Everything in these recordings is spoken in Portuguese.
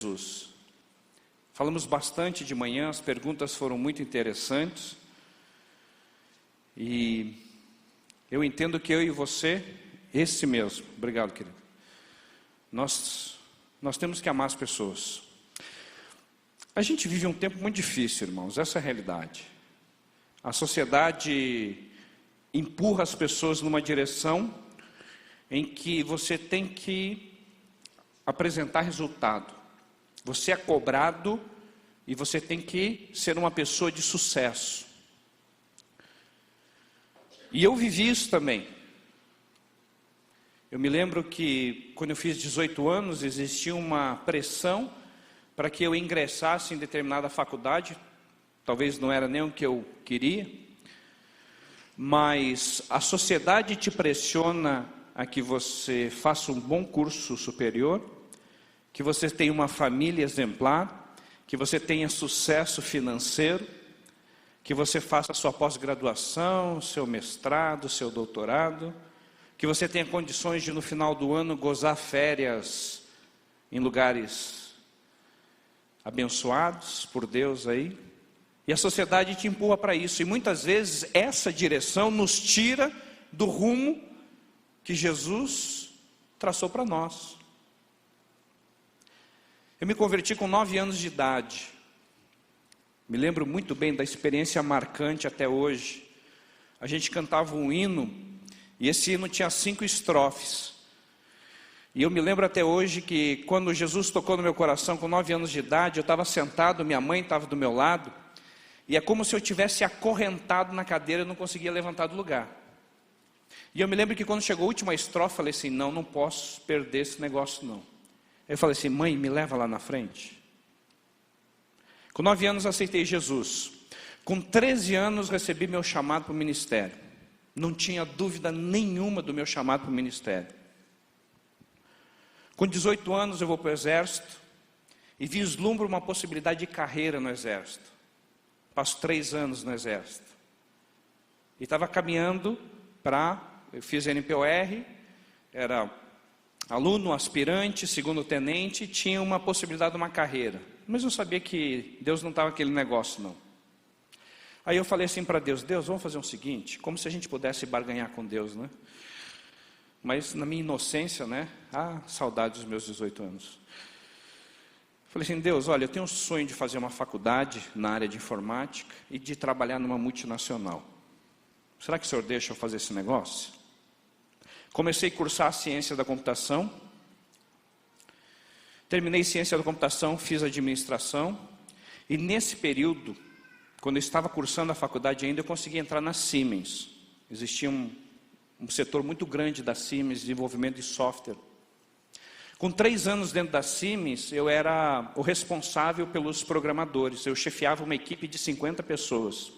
Jesus. Falamos bastante de manhã, as perguntas foram muito interessantes. E eu entendo que eu e você, esse mesmo, obrigado, querido. Nós temos que amar as pessoas. A gente vive um tempo muito difícil, irmãos, essa é a realidade. A sociedade empurra as pessoas numa direção em que você tem que apresentar resultado. Você é cobrado e você tem que ser uma pessoa de sucesso. E eu vivi isso também. Eu me lembro que quando eu fiz 18 anos, existia uma pressão para que eu ingressasse em determinada faculdade. Talvez não era nem o que eu queria. Mas a sociedade te pressiona a que você faça um bom curso superior, que você tenha uma família exemplar, que você tenha sucesso financeiro, que você faça a sua pós-graduação, seu mestrado, seu doutorado, que você tenha condições de no final do ano gozar férias em lugares abençoados por Deus aí. E a sociedade te empurra para isso, e muitas vezes essa direção nos tira do rumo que Jesus traçou para nós. Eu me converti com 9 anos de idade. Me lembro muito bem da experiência marcante até hoje. A gente cantava um hino, e esse hino tinha 5 estrofes. E eu me lembro até hoje que quando Jesus tocou no meu coração com 9 anos de idade, eu estava sentado, minha mãe estava do meu lado, e é como se eu tivesse acorrentado na cadeira, eu não conseguia levantar do lugar. E eu me lembro que quando chegou a última estrofe, eu falei assim, não posso perder esse negócio não. Eu falei assim, mãe, me leva lá na frente. Com 9 anos aceitei Jesus. Com 13 anos recebi meu chamado para o ministério. Não tinha dúvida nenhuma do meu chamado para o ministério. Com 18 anos eu vou para o exército e vislumbro uma possibilidade de carreira no exército. Passo 3 anos no exército. E estava caminhando eu fiz NPOR, era aluno, aspirante, segundo tenente, tinha uma possibilidade de uma carreira. Mas eu sabia que Deus não estava aquele negócio não. Aí eu falei assim para Deus, vamos fazer o seguinte, como se a gente pudesse barganhar com Deus, né? Mas na minha inocência, né? Saudade dos meus 18 anos. Falei assim, Deus, olha, eu tenho um sonho de fazer uma faculdade na área de informática e de trabalhar numa multinacional. Será que o Senhor deixa eu fazer esse negócio? Comecei a cursar a ciência da computação. Terminei ciência da computação, fiz administração. E nesse período, quando eu estava cursando a faculdade ainda, eu consegui entrar na Siemens. Existia um setor muito grande da Siemens, desenvolvimento de software. Com 3 anos dentro da Siemens, eu era o responsável pelos programadores. Eu chefiava uma equipe de 50 pessoas.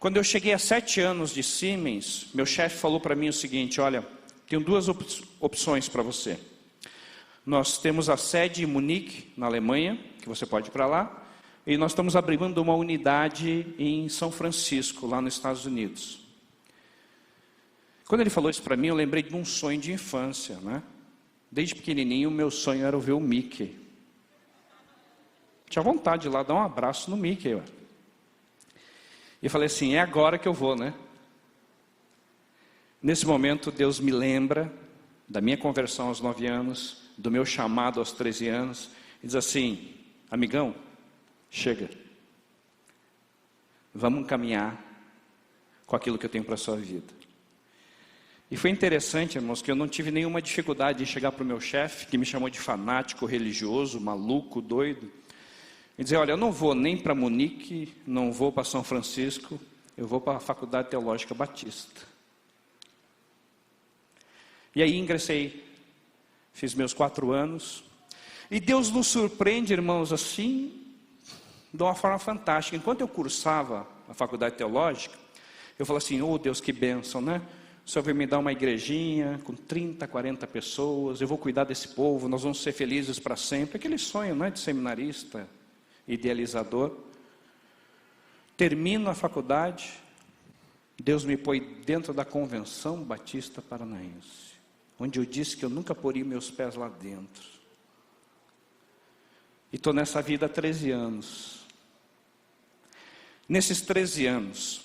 Quando eu cheguei a 7 anos de Siemens, meu chefe falou para mim o seguinte, olha, tenho 2 opções para você. Nós temos a sede em Munique, na Alemanha, que você pode ir para lá, e nós estamos abrindo uma unidade em São Francisco, lá nos Estados Unidos. Quando ele falou isso para mim, eu lembrei de um sonho de infância, né? Desde pequenininho, o meu sonho era ver o Mickey. Tinha vontade de ir lá dar um abraço no Mickey, ué. E eu falei assim, é agora que eu vou, né? Nesse momento, Deus me lembra da minha conversão aos 9 anos, do meu chamado aos 13 anos, e diz assim, amigão, chega. Vamos caminhar com aquilo que eu tenho para a sua vida. E foi interessante, irmãos, que eu não tive nenhuma dificuldade em chegar para o meu chefe, que me chamou de fanático, religioso, maluco, doido, e dizer, olha, eu não vou nem para Munique, não vou para São Francisco, eu vou para a Faculdade Teológica Batista. E aí ingressei, fiz meus 4 anos, e Deus nos surpreende, irmãos, assim, de uma forma fantástica. Enquanto eu cursava a Faculdade Teológica, eu falava assim, Deus, que bênção, né? O Senhor vai me dar uma igrejinha com 30, 40 pessoas, eu vou cuidar desse povo, nós vamos ser felizes para sempre. Aquele sonho, não é, de seminarista, idealizador. Termino a faculdade, Deus me põe dentro da Convenção Batista Paranaense, onde eu disse que eu nunca poria meus pés lá dentro. E estou nessa vida há 13 anos. Nesses 13 anos,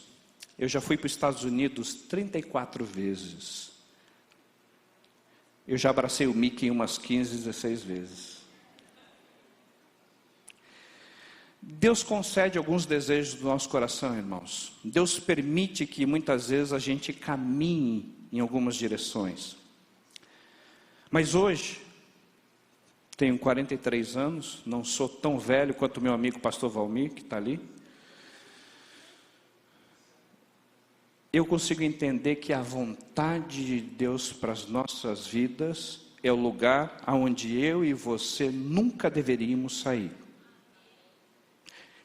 eu já fui para os Estados Unidos 34 vezes. Eu já abracei o Mickey umas 15, 16 vezes. Deus concede alguns desejos do nosso coração, irmãos. Deus permite que muitas vezes a gente caminhe em algumas direções. Mas hoje, tenho 43 anos, não sou tão velho quanto meu amigo pastor Valmir, que está ali. Eu consigo entender que a vontade de Deus para as nossas vidas é o lugar aonde eu e você nunca deveríamos sair.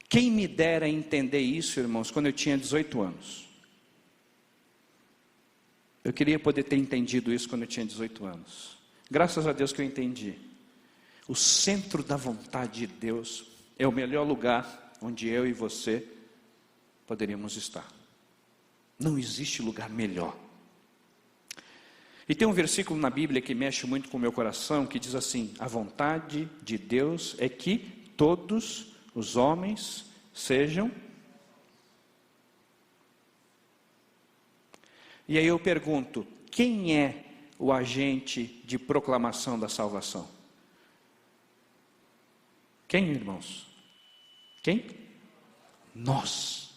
Quem me dera entender isso, irmãos, quando eu tinha 18 anos. Eu queria poder ter entendido isso quando eu tinha 18 anos. Graças a Deus que eu entendi. O centro da vontade de Deus é o melhor lugar onde eu e você poderíamos estar. Não existe lugar melhor. E tem um versículo na Bíblia que mexe muito com o meu coração, que diz assim: a vontade de Deus é que todos os homens sejam. E aí eu pergunto, quem é o agente de proclamação da salvação? Quem, irmãos? Quem? Nós.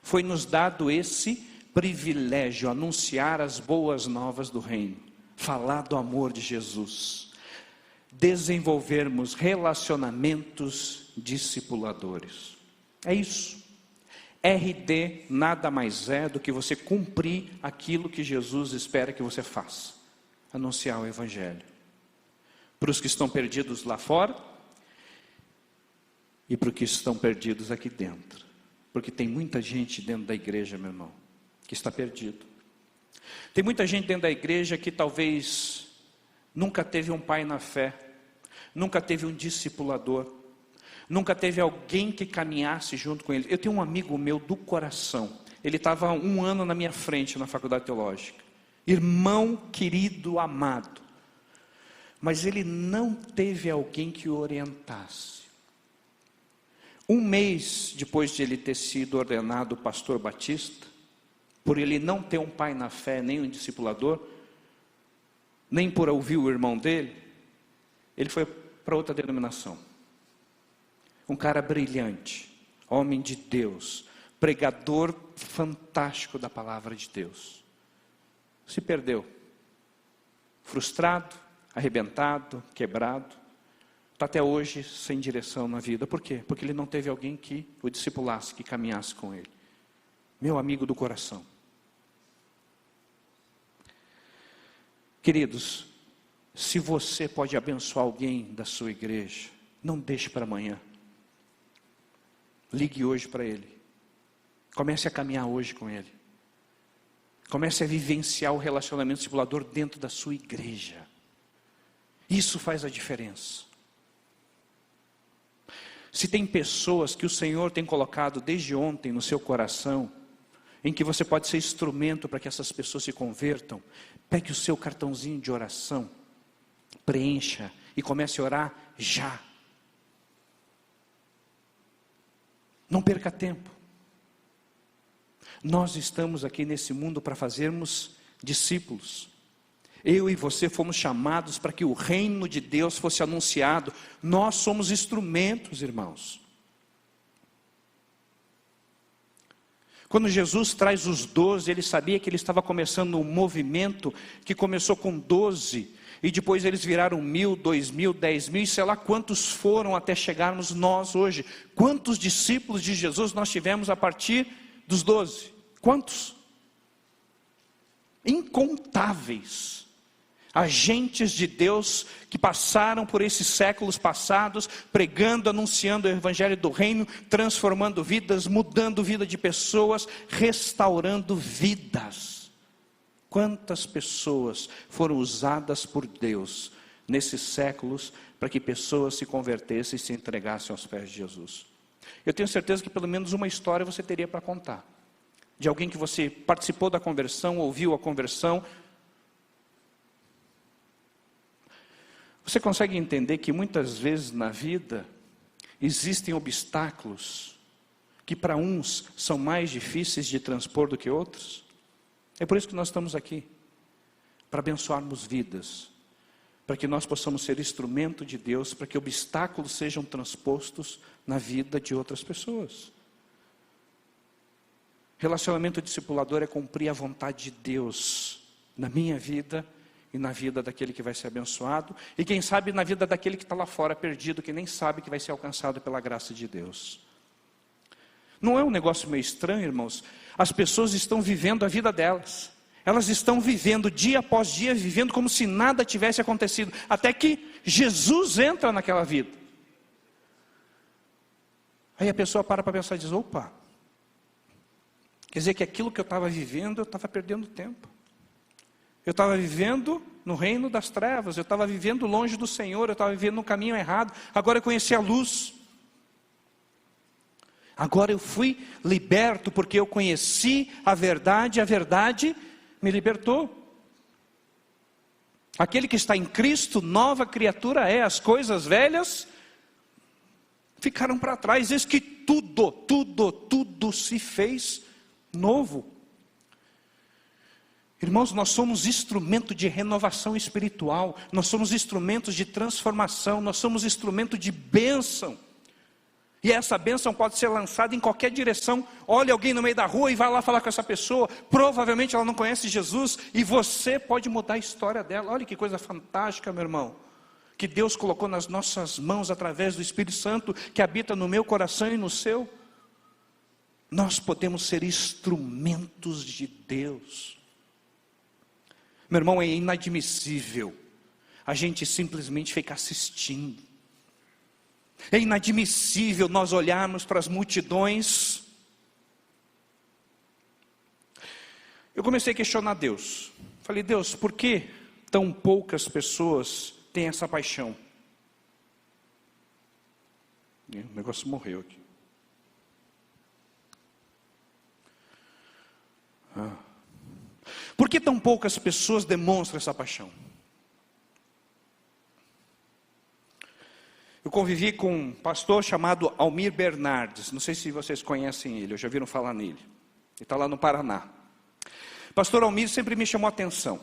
Foi nos dado esse privilégio, anunciar as boas novas do reino, falar do amor de Jesus, desenvolvermos relacionamentos discipuladores. É isso. RD nada mais é do que você cumprir aquilo que Jesus espera que você faça. Anunciar o Evangelho. Para os que estão perdidos lá fora e para os que estão perdidos aqui dentro. Porque tem muita gente dentro da igreja, meu irmão, que está perdido. Tem muita gente dentro da igreja que talvez nunca teve um pai na fé, nunca teve um discipulador, nunca teve alguém que caminhasse junto com ele. Eu tenho um amigo meu do coração, ele estava 1 ano na minha frente na faculdade teológica, irmão querido, amado, mas ele não teve alguém que o orientasse. 1 mês depois de ele ter sido ordenado pastor batista, por ele não ter um pai na fé, nem um discipulador, nem por ouvir o irmão dele, ele foi para outra denominação. Um cara brilhante, homem de Deus, pregador fantástico da palavra de Deus. Se perdeu, frustrado, arrebentado, quebrado. Está até hoje sem direção na vida. Por quê? Porque ele não teve alguém que o discipulasse, que caminhasse com ele. Meu amigo do coração. Queridos, se você pode abençoar alguém da sua igreja, não deixe para amanhã. Ligue hoje para ele. Comece a caminhar hoje com ele. Comece a vivenciar o relacionamento discipulador dentro da sua igreja. Isso faz a diferença. Se tem pessoas que o Senhor tem colocado desde ontem no seu coração, em que você pode ser instrumento para que essas pessoas se convertam, pegue o seu cartãozinho de oração, preencha e comece a orar já. Não perca tempo. Nós estamos aqui nesse mundo para fazermos discípulos. Eu e você fomos chamados para que o reino de Deus fosse anunciado. Nós somos instrumentos, irmãos. Quando Jesus traz os 12, ele sabia que ele estava começando um movimento que começou com 12, e depois eles viraram 1.000, 2.000, 10.000, e sei lá quantos foram até chegarmos nós hoje. Quantos discípulos de Jesus nós tivemos a partir dos 12? Quantos? Incontáveis. Agentes de Deus que passaram por esses séculos passados, pregando, anunciando o Evangelho do Reino, transformando vidas, mudando vida de pessoas, restaurando vidas. Quantas pessoas foram usadas por Deus nesses séculos para que pessoas se convertessem e se entregassem aos pés de Jesus? Eu tenho certeza que pelo menos uma história você teria para contar. De alguém que você participou da conversão, ouviu a conversão. Você consegue entender que muitas vezes na vida existem obstáculos que para uns são mais difíceis de transpor do que outros? É por isso que nós estamos aqui, para abençoarmos vidas, para que nós possamos ser instrumento de Deus, para que obstáculos sejam transpostos na vida de outras pessoas. Relacionamento discipulador é cumprir a vontade de Deus na minha vida e na vida daquele que vai ser abençoado, e quem sabe na vida daquele que está lá fora perdido, que nem sabe que vai ser alcançado pela graça de Deus. Não é um negócio meio estranho, irmãos? As pessoas estão vivendo a vida delas. Elas estão vivendo dia após dia, vivendo como se nada tivesse acontecido, até que Jesus entra naquela vida. Aí a pessoa para pensar e diz, opa, quer dizer que aquilo que eu estava vivendo, eu estava perdendo tempo. Eu estava vivendo no reino das trevas, eu estava vivendo longe do Senhor, eu estava vivendo no caminho errado, agora eu conheci a luz. Agora eu fui liberto porque eu conheci a verdade me libertou. Aquele que está em Cristo, nova criatura é, as coisas velhas ficaram para trás, eis que tudo se fez novo. Irmãos, nós somos instrumento de renovação espiritual, nós somos instrumentos de transformação, nós somos instrumento de bênção. E essa bênção pode ser lançada em qualquer direção. Olha alguém no meio da rua e vai lá falar com essa pessoa. Provavelmente ela não conhece Jesus e você pode mudar a história dela. Olha que coisa fantástica, meu irmão. Que Deus colocou nas nossas mãos através do Espírito Santo que habita no meu coração e no seu. Nós podemos ser instrumentos de Deus. Meu irmão, é inadmissível a gente simplesmente ficar assistindo. É inadmissível nós olharmos para as multidões. Eu comecei a questionar Deus. Falei, Deus, por que tão poucas pessoas têm essa paixão? E o negócio morreu aqui. Por que tão poucas pessoas demonstram essa paixão? Eu convivi com um pastor chamado Almir Bernardes, não sei se vocês conhecem ele, ou já viram falar nele. Ele está lá no Paraná. Pastor Almir sempre me chamou a atenção.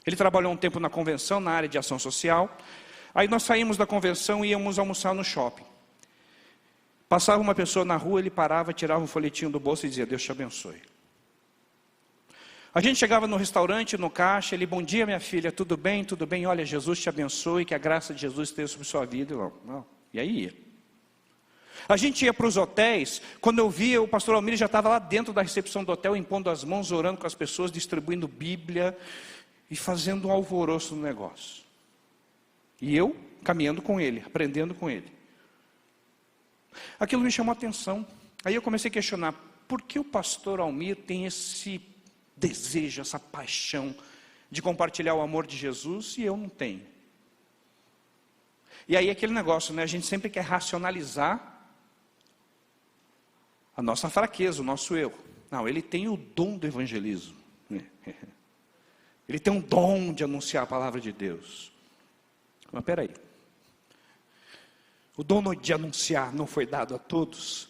Ele trabalhou um tempo na convenção, na área de ação social. Aí nós saímos da convenção e íamos almoçar no shopping. Passava uma pessoa na rua, ele parava, tirava um folhetinho do bolso e dizia, Deus te abençoe. A gente chegava no restaurante, no caixa, ele, bom dia minha filha, tudo bem, olha, Jesus te abençoe, que a graça de Jesus esteja sobre sua vida. E aí ia. A gente ia para os hotéis, quando eu via, o pastor Almir já estava lá dentro da recepção do hotel, impondo as mãos, orando com as pessoas, distribuindo Bíblia e fazendo um alvoroço no negócio. E eu caminhando com ele, aprendendo com ele. Aquilo me chamou a atenção. Aí eu comecei a questionar, por que o pastor Almir tem esse desejo, essa paixão de compartilhar o amor de Jesus e eu não tenho? E aí aquele negócio, né? A gente sempre quer racionalizar a nossa fraqueza, o nosso erro. Não, ele tem o dom do evangelismo. Ele tem um dom de anunciar a palavra de Deus. Mas peraí. O dom de anunciar não foi dado a todos?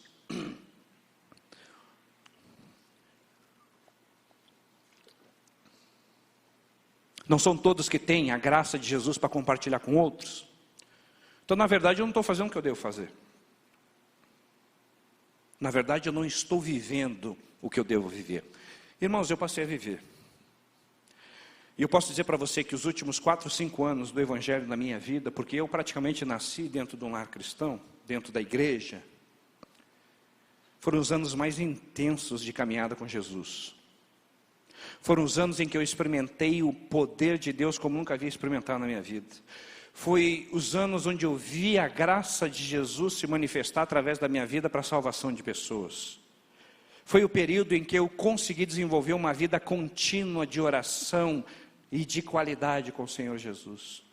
Não são todos que têm a graça de Jesus para compartilhar com outros? Então, na verdade, eu não estou fazendo o que eu devo fazer. Na verdade, eu não estou vivendo o que eu devo viver. Irmãos, eu passei a viver. E eu posso dizer para você que os últimos 4, 5 anos do Evangelho na minha vida, porque eu praticamente nasci dentro de um lar cristão, dentro da igreja, foram os anos mais intensos de caminhada com Jesus. Foram os anos em que eu experimentei o poder de Deus como nunca havia experimentado na minha vida. Foi os anos onde eu vi a graça de Jesus se manifestar através da minha vida para a salvação de pessoas. Foi o período em que eu consegui desenvolver uma vida contínua de oração e de qualidade com o Senhor Jesus.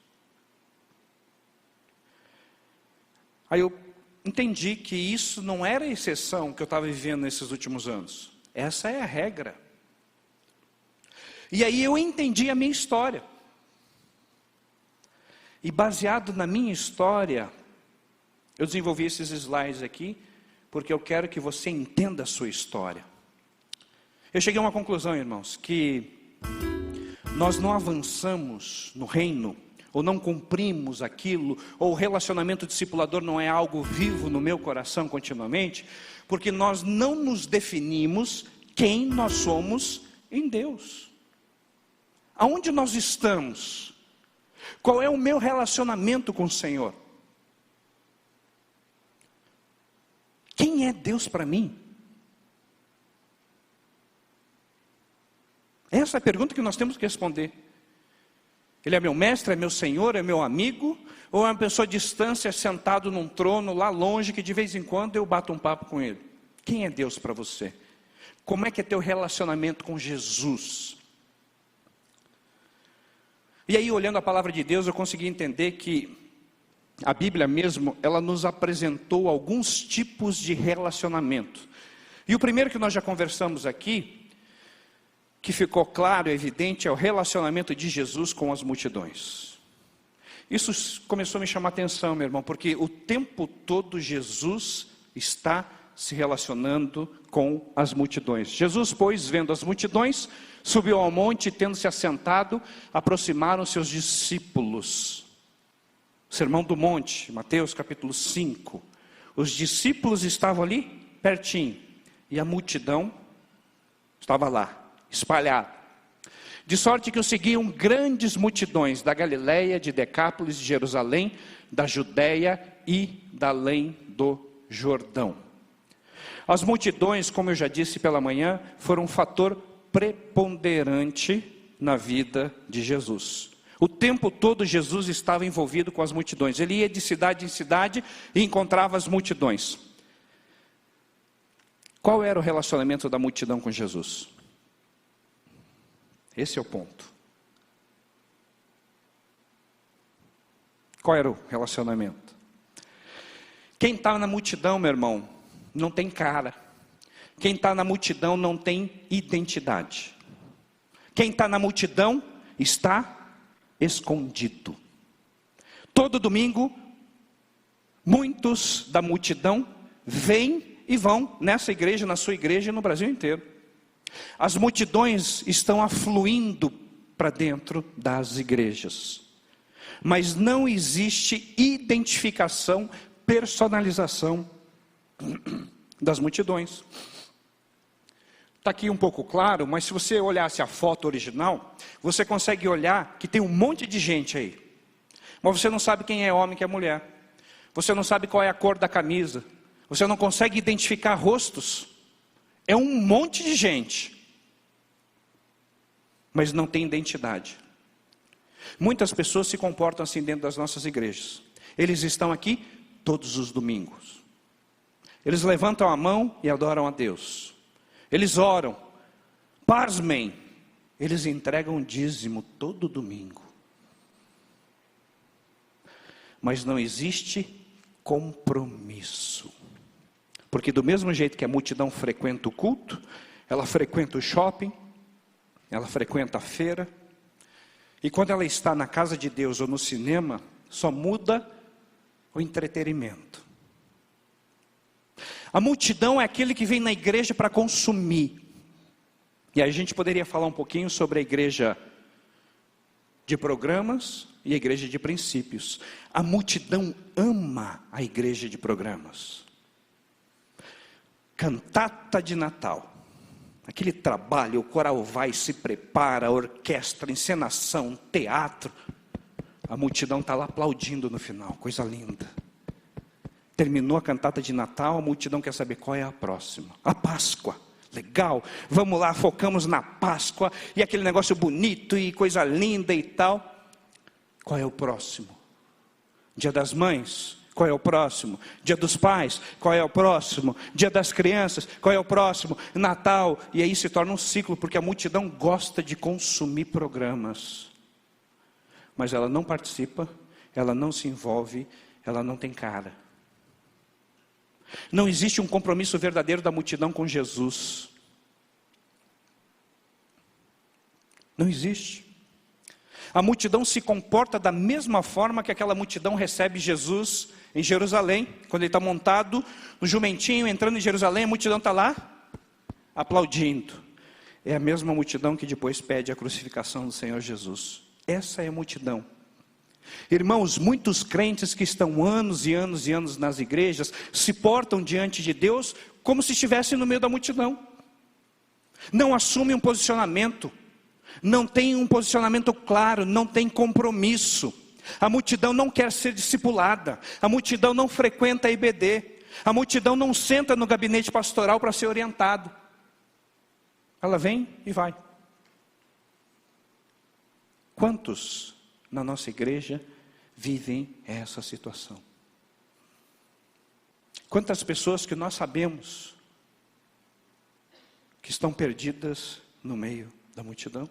Aí eu entendi que isso não era a exceção que eu estava vivendo nesses últimos anos. Essa é a regra. E aí eu entendi a minha história. E baseado na minha história, eu desenvolvi esses slides aqui, porque eu quero que você entenda a sua história. Eu cheguei a uma conclusão, irmãos, que nós não avançamos no reino, ou não cumprimos aquilo, ou o relacionamento discipulador não é algo vivo no meu coração continuamente, porque nós não nos definimos quem nós somos em Deus. Aonde nós estamos? Qual é o meu relacionamento com o Senhor? Quem é Deus para mim? Essa é a pergunta que nós temos que responder. Ele é meu mestre, é meu Senhor, é meu amigo? Ou é uma pessoa à distância, sentado num trono lá longe, que de vez em quando eu bato um papo com ele? Quem é Deus para você? Como é que é teu relacionamento com Jesus? E aí, olhando a palavra de Deus, eu consegui entender que a Bíblia mesmo, ela nos apresentou alguns tipos de relacionamento. E o primeiro que nós já conversamos aqui, que ficou claro e evidente, é o relacionamento de Jesus com as multidões. Isso começou a me chamar a atenção, meu irmão, porque o tempo todo Jesus está se relacionando com as multidões. Jesus, pois, vendo as multidões, subiu ao monte e, tendo se assentado, aproximaram seus discípulos. Sermão do Monte, Mateus capítulo 5. Os discípulos estavam ali, pertinho, e a multidão estava lá, espalhada. De sorte que o seguiam grandes multidões da Galiléia, de Decápolis, de Jerusalém, da Judéia e da além do Jordão. As multidões, como eu já disse pela manhã, foram um fator preponderante na vida de Jesus. O tempo todo Jesus estava envolvido com as multidões. Ele ia de cidade em cidade e encontrava as multidões. Qual era o relacionamento da multidão com Jesus? Esse é o ponto. Qual era o relacionamento? Quem está na multidão, meu irmão, não tem cara. Quem está na multidão não tem identidade. Quem está na multidão está escondido. Todo domingo, muitos da multidão vêm e vão nessa igreja, na sua igreja e no Brasil inteiro. As multidões estão afluindo para dentro das igrejas, mas não existe identificação, personalização das multidões. Está aqui um pouco claro, mas se você olhasse a foto original, você consegue olhar que tem um monte de gente aí, mas você não sabe quem é homem, quem é mulher, você não sabe qual é a cor da camisa, você não consegue identificar rostos. É um monte de gente, mas não tem identidade. Muitas pessoas se comportam assim dentro das nossas igrejas. Eles estão aqui todos os domingos. Eles levantam a mão e adoram a Deus. Eles oram. Pasmem, eles entregam dízimo todo domingo. Mas não existe compromisso. Porque do mesmo jeito que a multidão frequenta o culto, ela frequenta o shopping, ela frequenta a feira, e quando ela está na casa de Deus ou no cinema, só muda o entretenimento. A multidão é aquele que vem na igreja para consumir. E aí a gente poderia falar um pouquinho sobre a igreja de programas e a igreja de princípios. A multidão ama a igreja de programas. Cantata de Natal, aquele trabalho, o coral vai, se prepara, a orquestra, encenação, teatro, a multidão está lá aplaudindo no final, coisa linda. Terminou a cantata de Natal, a multidão quer saber qual é a próxima. A Páscoa, legal, vamos lá, focamos na Páscoa, e aquele negócio bonito, e coisa linda e tal. Qual é o próximo? Dia das Mães? Qual é o próximo? Dia dos Pais, qual é o próximo? Dia das Crianças, qual é o próximo? Natal, e aí se torna um ciclo, porque a multidão gosta de consumir programas, mas ela não participa, ela não se envolve, ela não tem cara. Não existe um compromisso verdadeiro da multidão com Jesus. Não existe. A multidão se comporta da mesma forma que aquela multidão recebe Jesus em Jerusalém. Quando ele está montado no jumentinho, entrando em Jerusalém, a multidão está lá aplaudindo. É a mesma multidão que depois pede a crucificação do Senhor Jesus. Essa é a multidão. Irmãos, muitos crentes que estão anos e anos e anos nas igrejas, se portam diante de Deus como se estivessem no meio da multidão. Não assumem um posicionamento, não tem um posicionamento claro, não tem compromisso. A multidão não quer ser discipulada, a multidão não frequenta a IBD, a multidão não senta no gabinete pastoral para ser orientado. Ela vem e vai. Quantos na nossa igreja vivem essa situação? Quantas pessoas que nós sabemos que estão perdidas no meio da multidão?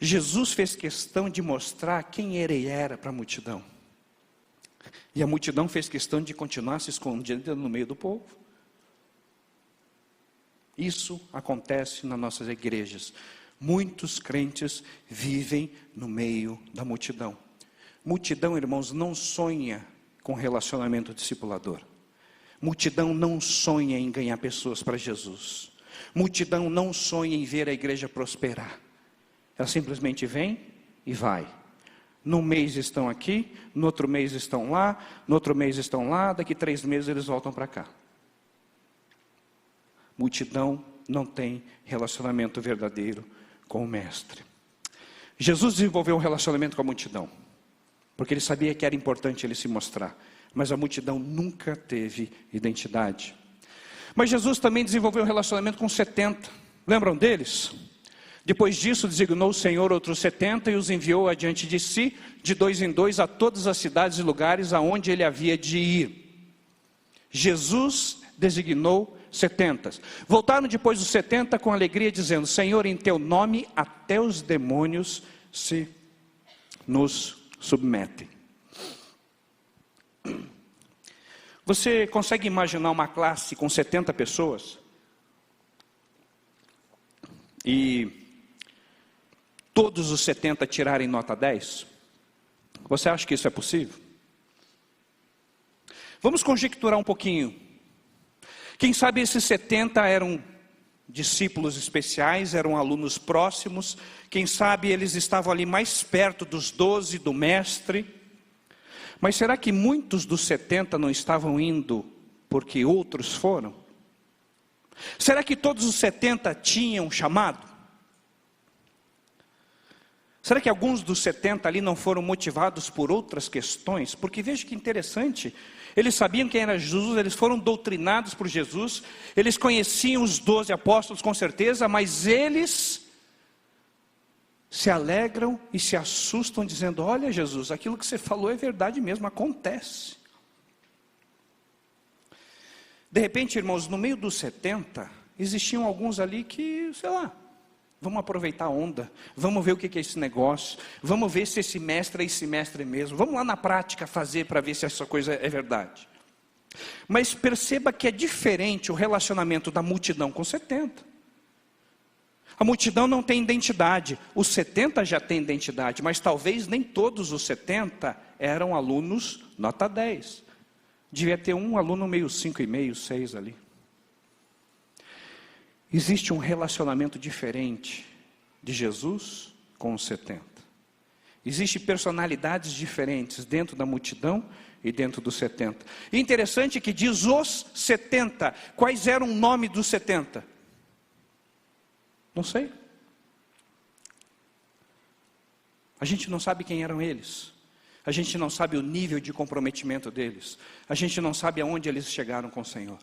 Jesus fez questão de mostrar quem ele era para a multidão. E a multidão fez questão de continuar se escondendo no meio do povo. Isso acontece nas nossas igrejas. Muitos crentes vivem no meio da multidão. Multidão, irmãos, não sonha com relacionamento discipulador. Multidão não sonha em ganhar pessoas para Jesus. Multidão não sonha em ver a igreja prosperar. Ela simplesmente vem e vai. Num mês estão aqui, no outro mês estão lá, no outro mês estão lá, daqui 3 meses eles voltam para cá. Multidão não tem relacionamento verdadeiro com o Mestre. Jesus desenvolveu um relacionamento com a multidão, porque ele sabia que era importante ele se mostrar, mas a multidão nunca teve identidade. Mas Jesus também desenvolveu um relacionamento com 70, lembram deles? Depois disso designou o Senhor outros 70 e os enviou adiante de si, de 2 em 2, a todas as cidades e lugares aonde ele havia de ir. Jesus designou 70. Voltaram depois os 70 com alegria, dizendo: Senhor, em teu nome até os demônios se nos submetem. Você consegue imaginar uma classe com 70 pessoas? E todos os 70 tirarem nota 10? Você acha que isso é possível? Vamos conjecturar um pouquinho. Quem sabe esses 70 eram discípulos especiais, eram alunos próximos. Quem sabe eles estavam ali mais perto dos 12 do mestre. Mas será que muitos dos 70 não estavam indo porque outros foram? Será que todos os 70 tinham chamado? Será que alguns dos 70 ali não foram motivados por outras questões? Porque veja que interessante, eles sabiam quem era Jesus, eles foram doutrinados por Jesus, eles conheciam os 12 apóstolos com certeza, mas eles se alegram e se assustam dizendo: olha Jesus, aquilo que você falou é verdade mesmo, acontece. De repente, irmãos, no meio dos 70, existiam alguns ali que, sei lá, vamos aproveitar a onda, vamos ver o que é esse negócio, vamos ver se esse mestre é esse mestre mesmo, vamos lá na prática fazer para ver se essa coisa é verdade. Mas perceba que é diferente o relacionamento da multidão com 70. A multidão não tem identidade, os 70 já têm identidade, mas talvez nem todos os 70 eram alunos nota 10. Devia ter um aluno meio 5,5, 6 ali. Existe um relacionamento diferente de Jesus com os 70. Existem personalidades diferentes dentro da multidão e dentro dos 70. E interessante que diz os 70. Quais eram o nome dos 70? Não sei. A gente não sabe quem eram eles. A gente não sabe o nível de comprometimento deles. A gente não sabe aonde eles chegaram com o Senhor.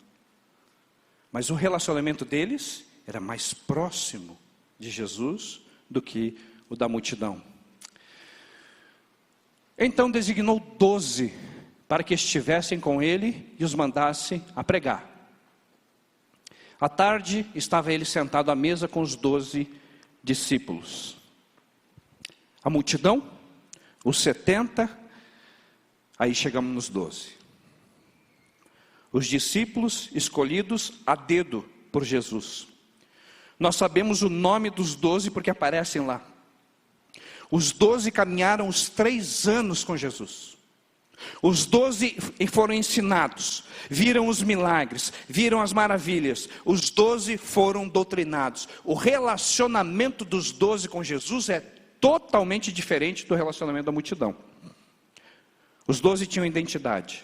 Mas o relacionamento deles era mais próximo de Jesus do que o da multidão. Então designou 12 para que estivessem com ele e os mandasse a pregar. À tarde estava ele sentado à mesa com os 12 discípulos. A multidão, os 70, aí chegamos nos 12. Os discípulos escolhidos a dedo por Jesus. Nós sabemos o nome dos 12 porque aparecem lá. Os 12 caminharam os 3 anos com Jesus. Os 12 foram ensinados, viram os milagres, viram as maravilhas. Os 12 foram doutrinados. O relacionamento dos 12 com Jesus é totalmente diferente do relacionamento da multidão. Os 12 tinham identidade,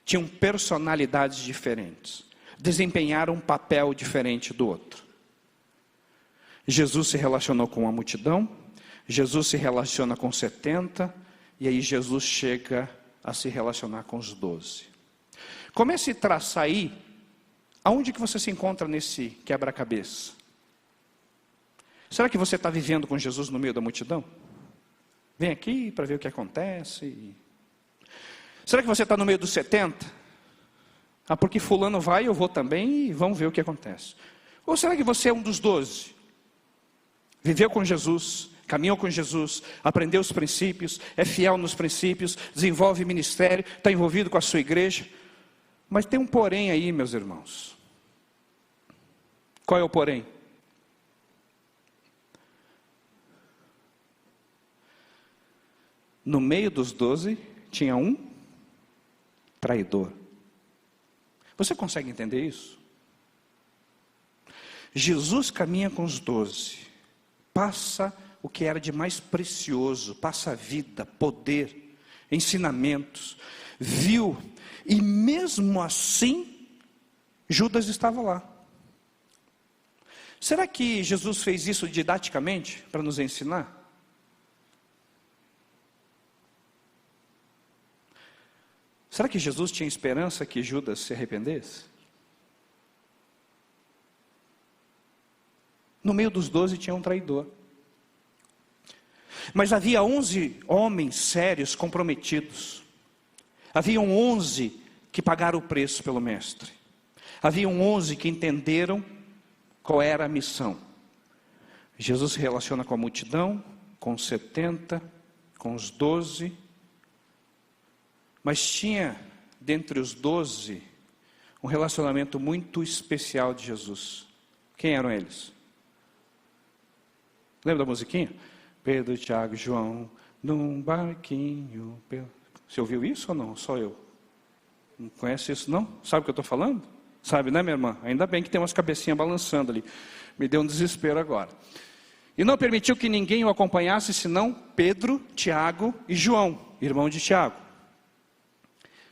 tinham personalidades diferentes, desempenharam um papel diferente do outro. Jesus se relacionou com a multidão, Jesus se relaciona com 70, e aí Jesus chega a se relacionar com os 12. Comece a traçar aí, aonde que você se encontra nesse quebra-cabeça? Será que você está vivendo com Jesus no meio da multidão? Vem aqui para ver o que acontece. Será que você está no meio dos 70? Ah, porque fulano vai, eu vou também e vamos ver o que acontece. Ou será que você é um dos 12? Viveu com Jesus, caminhou com Jesus, aprendeu os princípios, é fiel nos princípios, desenvolve ministério, está envolvido com a sua igreja. Mas tem um porém aí, meus irmãos. Qual é o porém? No meio dos 12 tinha um traidor. Você consegue entender isso? Jesus caminha com os 12, passa o que era de mais precioso, passa vida, poder, ensinamentos, viu, e mesmo assim, Judas estava lá. Será que Jesus fez isso didaticamente, para nos ensinar? Será que Jesus tinha esperança que Judas se arrependesse? No meio dos 12 tinha um traidor. Mas havia 11 homens sérios, comprometidos. Haviam 11 que pagaram o preço pelo mestre. Haviam 11 que entenderam qual era a missão. Jesus se relaciona com a multidão, com os 70, com os 12. Mas tinha, dentre os 12, um relacionamento muito especial de Jesus. Quem eram eles? Lembra da musiquinha? Pedro, Tiago e João, num barquinho. Você ouviu isso ou não? Só eu. Não conhece isso não? Sabe o que eu estou falando? Sabe, né, minha irmã? Ainda bem que tem umas cabecinhas balançando ali. Me deu um desespero agora. E não permitiu que ninguém o acompanhasse, senão Pedro, Tiago e João, irmão de Tiago.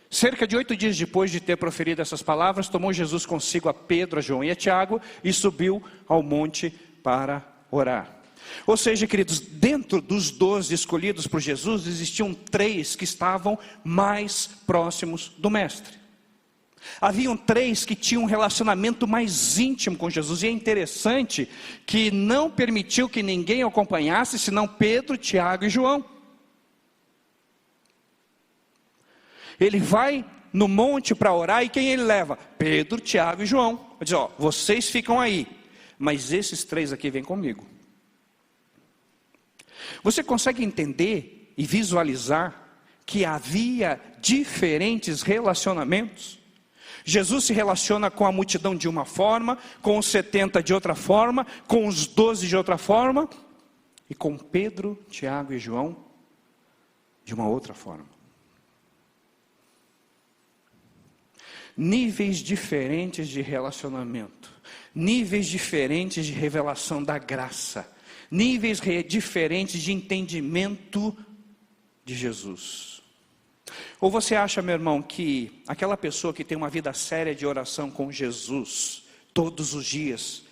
Cerca de 8 dias depois de ter proferido essas palavras, tomou Jesus consigo a Pedro, a João e a Tiago e subiu ao monte para orar. Ou seja, queridos, dentro dos 12 escolhidos por Jesus, existiam 3 que estavam mais próximos do Mestre. Haviam 3 que tinham um relacionamento mais íntimo com Jesus. E é interessante que não permitiu que ninguém o acompanhasse, senão Pedro, Tiago e João. Ele vai no monte para orar e quem ele leva? Pedro, Tiago e João. Ele diz, ó, vocês ficam aí, mas esses 3 aqui vêm comigo. Você consegue entender e visualizar que havia diferentes relacionamentos? Jesus se relaciona com a multidão de uma forma, com os 70 de outra forma, com os 12 de outra forma, e com Pedro, Tiago e João de uma outra forma. Níveis diferentes de relacionamento, níveis diferentes de revelação da graça, níveis diferentes de entendimento de Jesus. Ou você acha, meu irmão, que aquela pessoa que tem uma vida séria de oração com Jesus, todos os dias,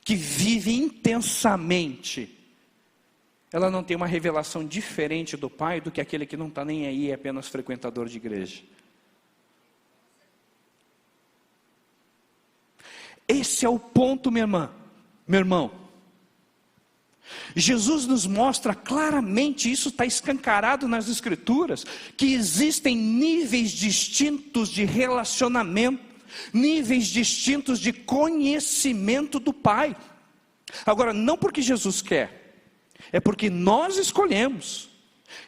que vive intensamente, ela não tem uma revelação diferente do Pai do que aquele que não está nem aí, é apenas frequentador de igreja? Esse é o ponto, minha irmã, meu irmão. Jesus nos mostra claramente, isso está escancarado nas Escrituras, que existem níveis distintos de relacionamento, níveis distintos de conhecimento do Pai. Agora, não porque Jesus quer, é porque nós escolhemos.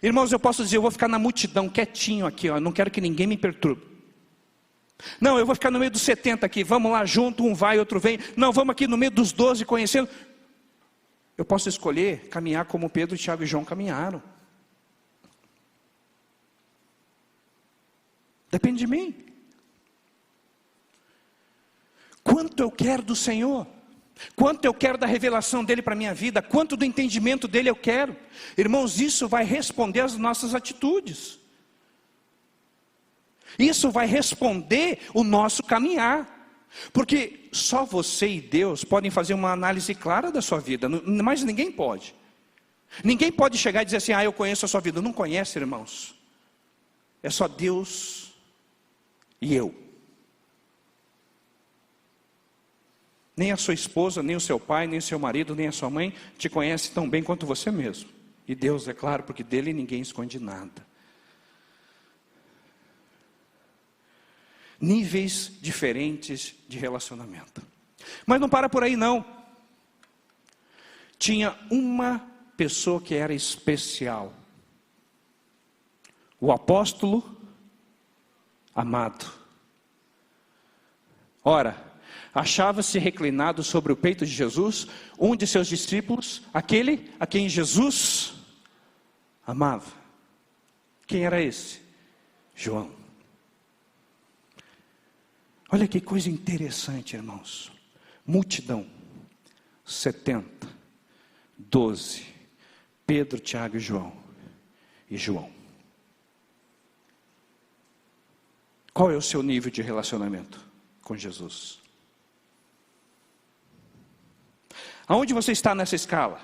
Irmãos, eu posso dizer, eu vou ficar na multidão quietinho aqui, ó, não quero que ninguém me perturbe. Não, eu vou ficar no meio dos 70 aqui, vamos lá junto, um vai, outro vem. Não, vamos aqui no meio dos 12 conhecendo. Eu posso escolher caminhar como Pedro, Tiago e João caminharam. Depende de mim. Quanto eu quero do Senhor, quanto eu quero da revelação dEle para a minha vida, quanto do entendimento dEle eu quero. Irmãos, isso vai responder às nossas atitudes. Isso vai responder o nosso caminhar. Porque só você e Deus podem fazer uma análise clara da sua vida, mas ninguém pode. Ninguém pode chegar e dizer assim, eu conheço a sua vida. Não conhece, irmãos. É só Deus e eu. Nem a sua esposa, nem o seu pai, nem o seu marido, nem a sua mãe te conhece tão bem quanto você mesmo. E Deus, é claro, porque dele ninguém esconde nada. Níveis diferentes de relacionamento. Mas não para por aí não. Tinha uma pessoa que era especial. O apóstolo amado. Ora, achava-se reclinado sobre o peito de Jesus, um de seus discípulos, aquele a quem Jesus amava. Quem era esse? João. Olha que coisa interessante, irmãos. Multidão, 70, 12, Pedro, Tiago e João. Qual é o seu nível de relacionamento com Jesus? Aonde você está nessa escala?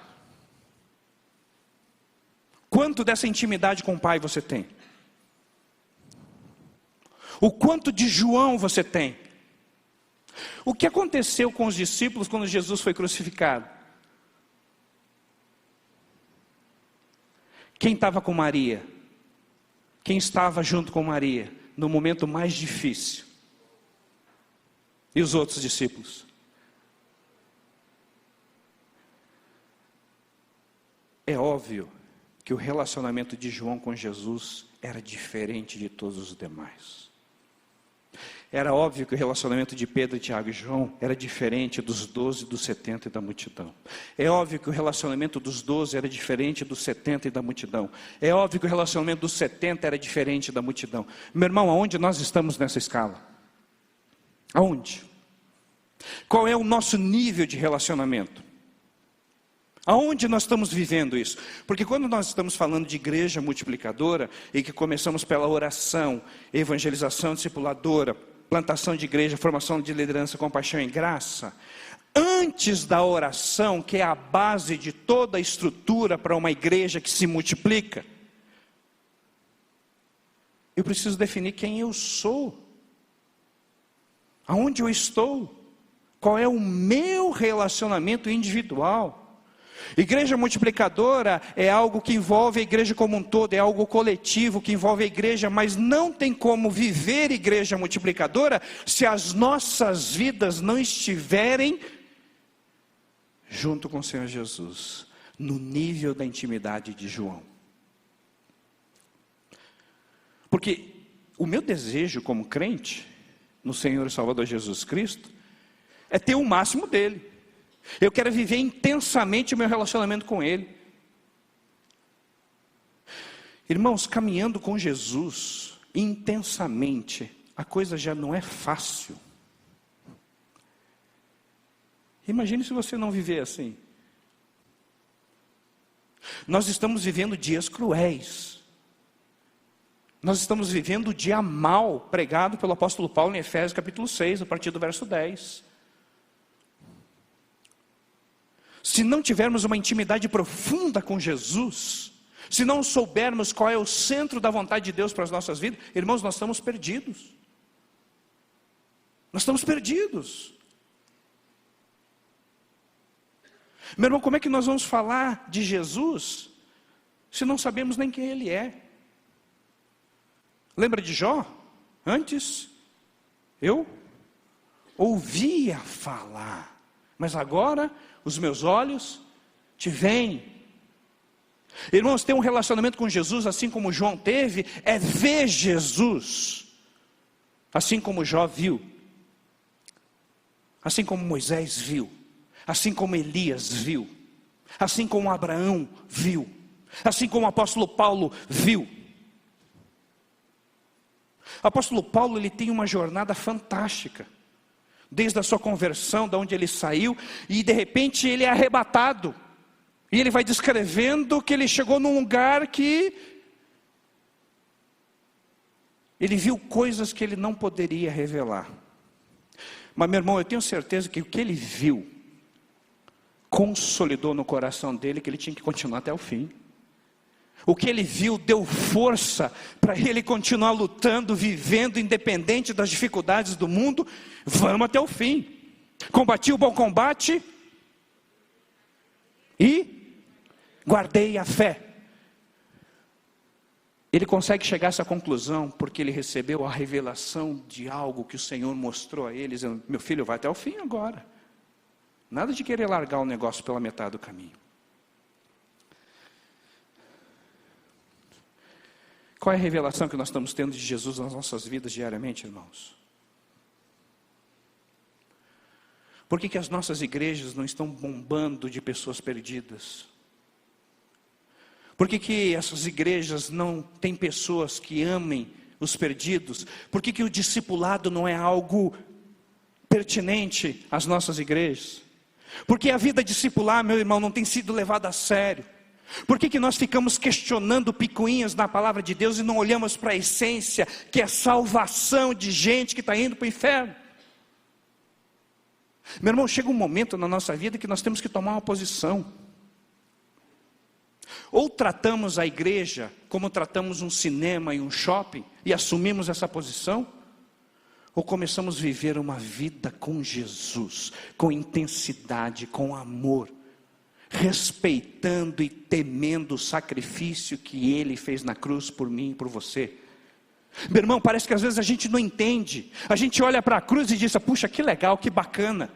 Quanto dessa intimidade com o Pai você tem? O quanto de João você tem? O que aconteceu com os discípulos quando Jesus foi crucificado? Quem estava com Maria? Quem estava junto com Maria no momento mais difícil? E os outros discípulos? É óbvio que o relacionamento de João com Jesus era diferente de todos os demais. Era óbvio que o relacionamento de Pedro, Tiago e João era diferente dos 12, dos 70 e da multidão. É óbvio que o relacionamento dos 12 era diferente dos 70 e da multidão. É óbvio que o relacionamento dos 70 era diferente da multidão. Meu irmão, aonde nós estamos nessa escala? Aonde? Qual é o nosso nível de relacionamento? Aonde nós estamos vivendo isso? Porque quando nós estamos falando de igreja multiplicadora, e que começamos pela oração, evangelização discipuladora, plantação de igreja, formação de liderança, compaixão e graça, antes da oração, que é a base de toda a estrutura para uma igreja que se multiplica, eu preciso definir quem eu sou. Aonde eu estou? Qual é o meu relacionamento individual? Igreja multiplicadora é algo que envolve a igreja como um todo, é algo coletivo que envolve a igreja, mas não tem como viver igreja multiplicadora se as nossas vidas não estiverem junto com o Senhor Jesus, no nível da intimidade de João. Porque o meu desejo como crente no Senhor e Salvador Jesus Cristo é ter o máximo dele. Eu quero viver intensamente o meu relacionamento com Ele. Irmãos, caminhando com Jesus intensamente, a coisa já não é fácil. Imagine se você não viver assim. Nós estamos vivendo dias cruéis. Nós estamos vivendo o dia mal pregado pelo apóstolo Paulo em Efésios capítulo 6, a partir do verso 10. Se não tivermos uma intimidade profunda com Jesus, se não soubermos qual é o centro da vontade de Deus para as nossas vidas, irmãos, nós estamos perdidos. Nós estamos perdidos. Meu irmão, como é que nós vamos falar de Jesus se não sabemos nem quem Ele é? Lembra de Jó? Antes, eu ouvia falar, mas agora os meus olhos te veem. Irmãos, ter um relacionamento com Jesus, assim como João teve, é ver Jesus. Assim como Jó viu, assim como Moisés viu, assim como Elias viu, assim como Abraão viu, assim como o apóstolo Paulo viu. O apóstolo Paulo, ele tem uma jornada fantástica, desde a sua conversão, de onde ele saiu, e de repente ele é arrebatado, e ele vai descrevendo que ele chegou num lugar que ele viu coisas que ele não poderia revelar. Mas meu irmão, eu tenho certeza que o que ele viu consolidou no coração dele que ele tinha que continuar até o fim. O que ele viu deu força para ele continuar lutando, vivendo, independente das dificuldades do mundo. Vamos até o fim. Combati o bom combate e guardei a fé. Ele consegue chegar a essa conclusão porque ele recebeu a revelação de algo que o Senhor mostrou a ele, dizendo: meu filho, vai até o fim agora. Nada de querer largar o negócio pela metade do caminho. Qual é a revelação que nós estamos tendo de Jesus nas nossas vidas diariamente, irmãos? Por que as nossas igrejas não estão bombando de pessoas perdidas? Por que essas igrejas não têm pessoas que amem os perdidos? Por que o discipulado não é algo pertinente às nossas igrejas? Porque a vida discipular, meu irmão, não tem sido levada a sério. Por que nós ficamos questionando picuinhas na palavra de Deus e não olhamos para a essência, que é a salvação de gente que está indo para o inferno? Meu irmão, chega um momento na nossa vida que nós temos que tomar uma posição. Ou tratamos a igreja como tratamos um cinema e um shopping, e assumimos essa posição, ou começamos a viver uma vida com Jesus, com intensidade, com amor, respeitando e temendo o sacrifício que Ele fez na cruz por mim e por você. Meu irmão, parece que às vezes a gente não entende. A gente olha para a cruz e diz: puxa, que legal, que bacana.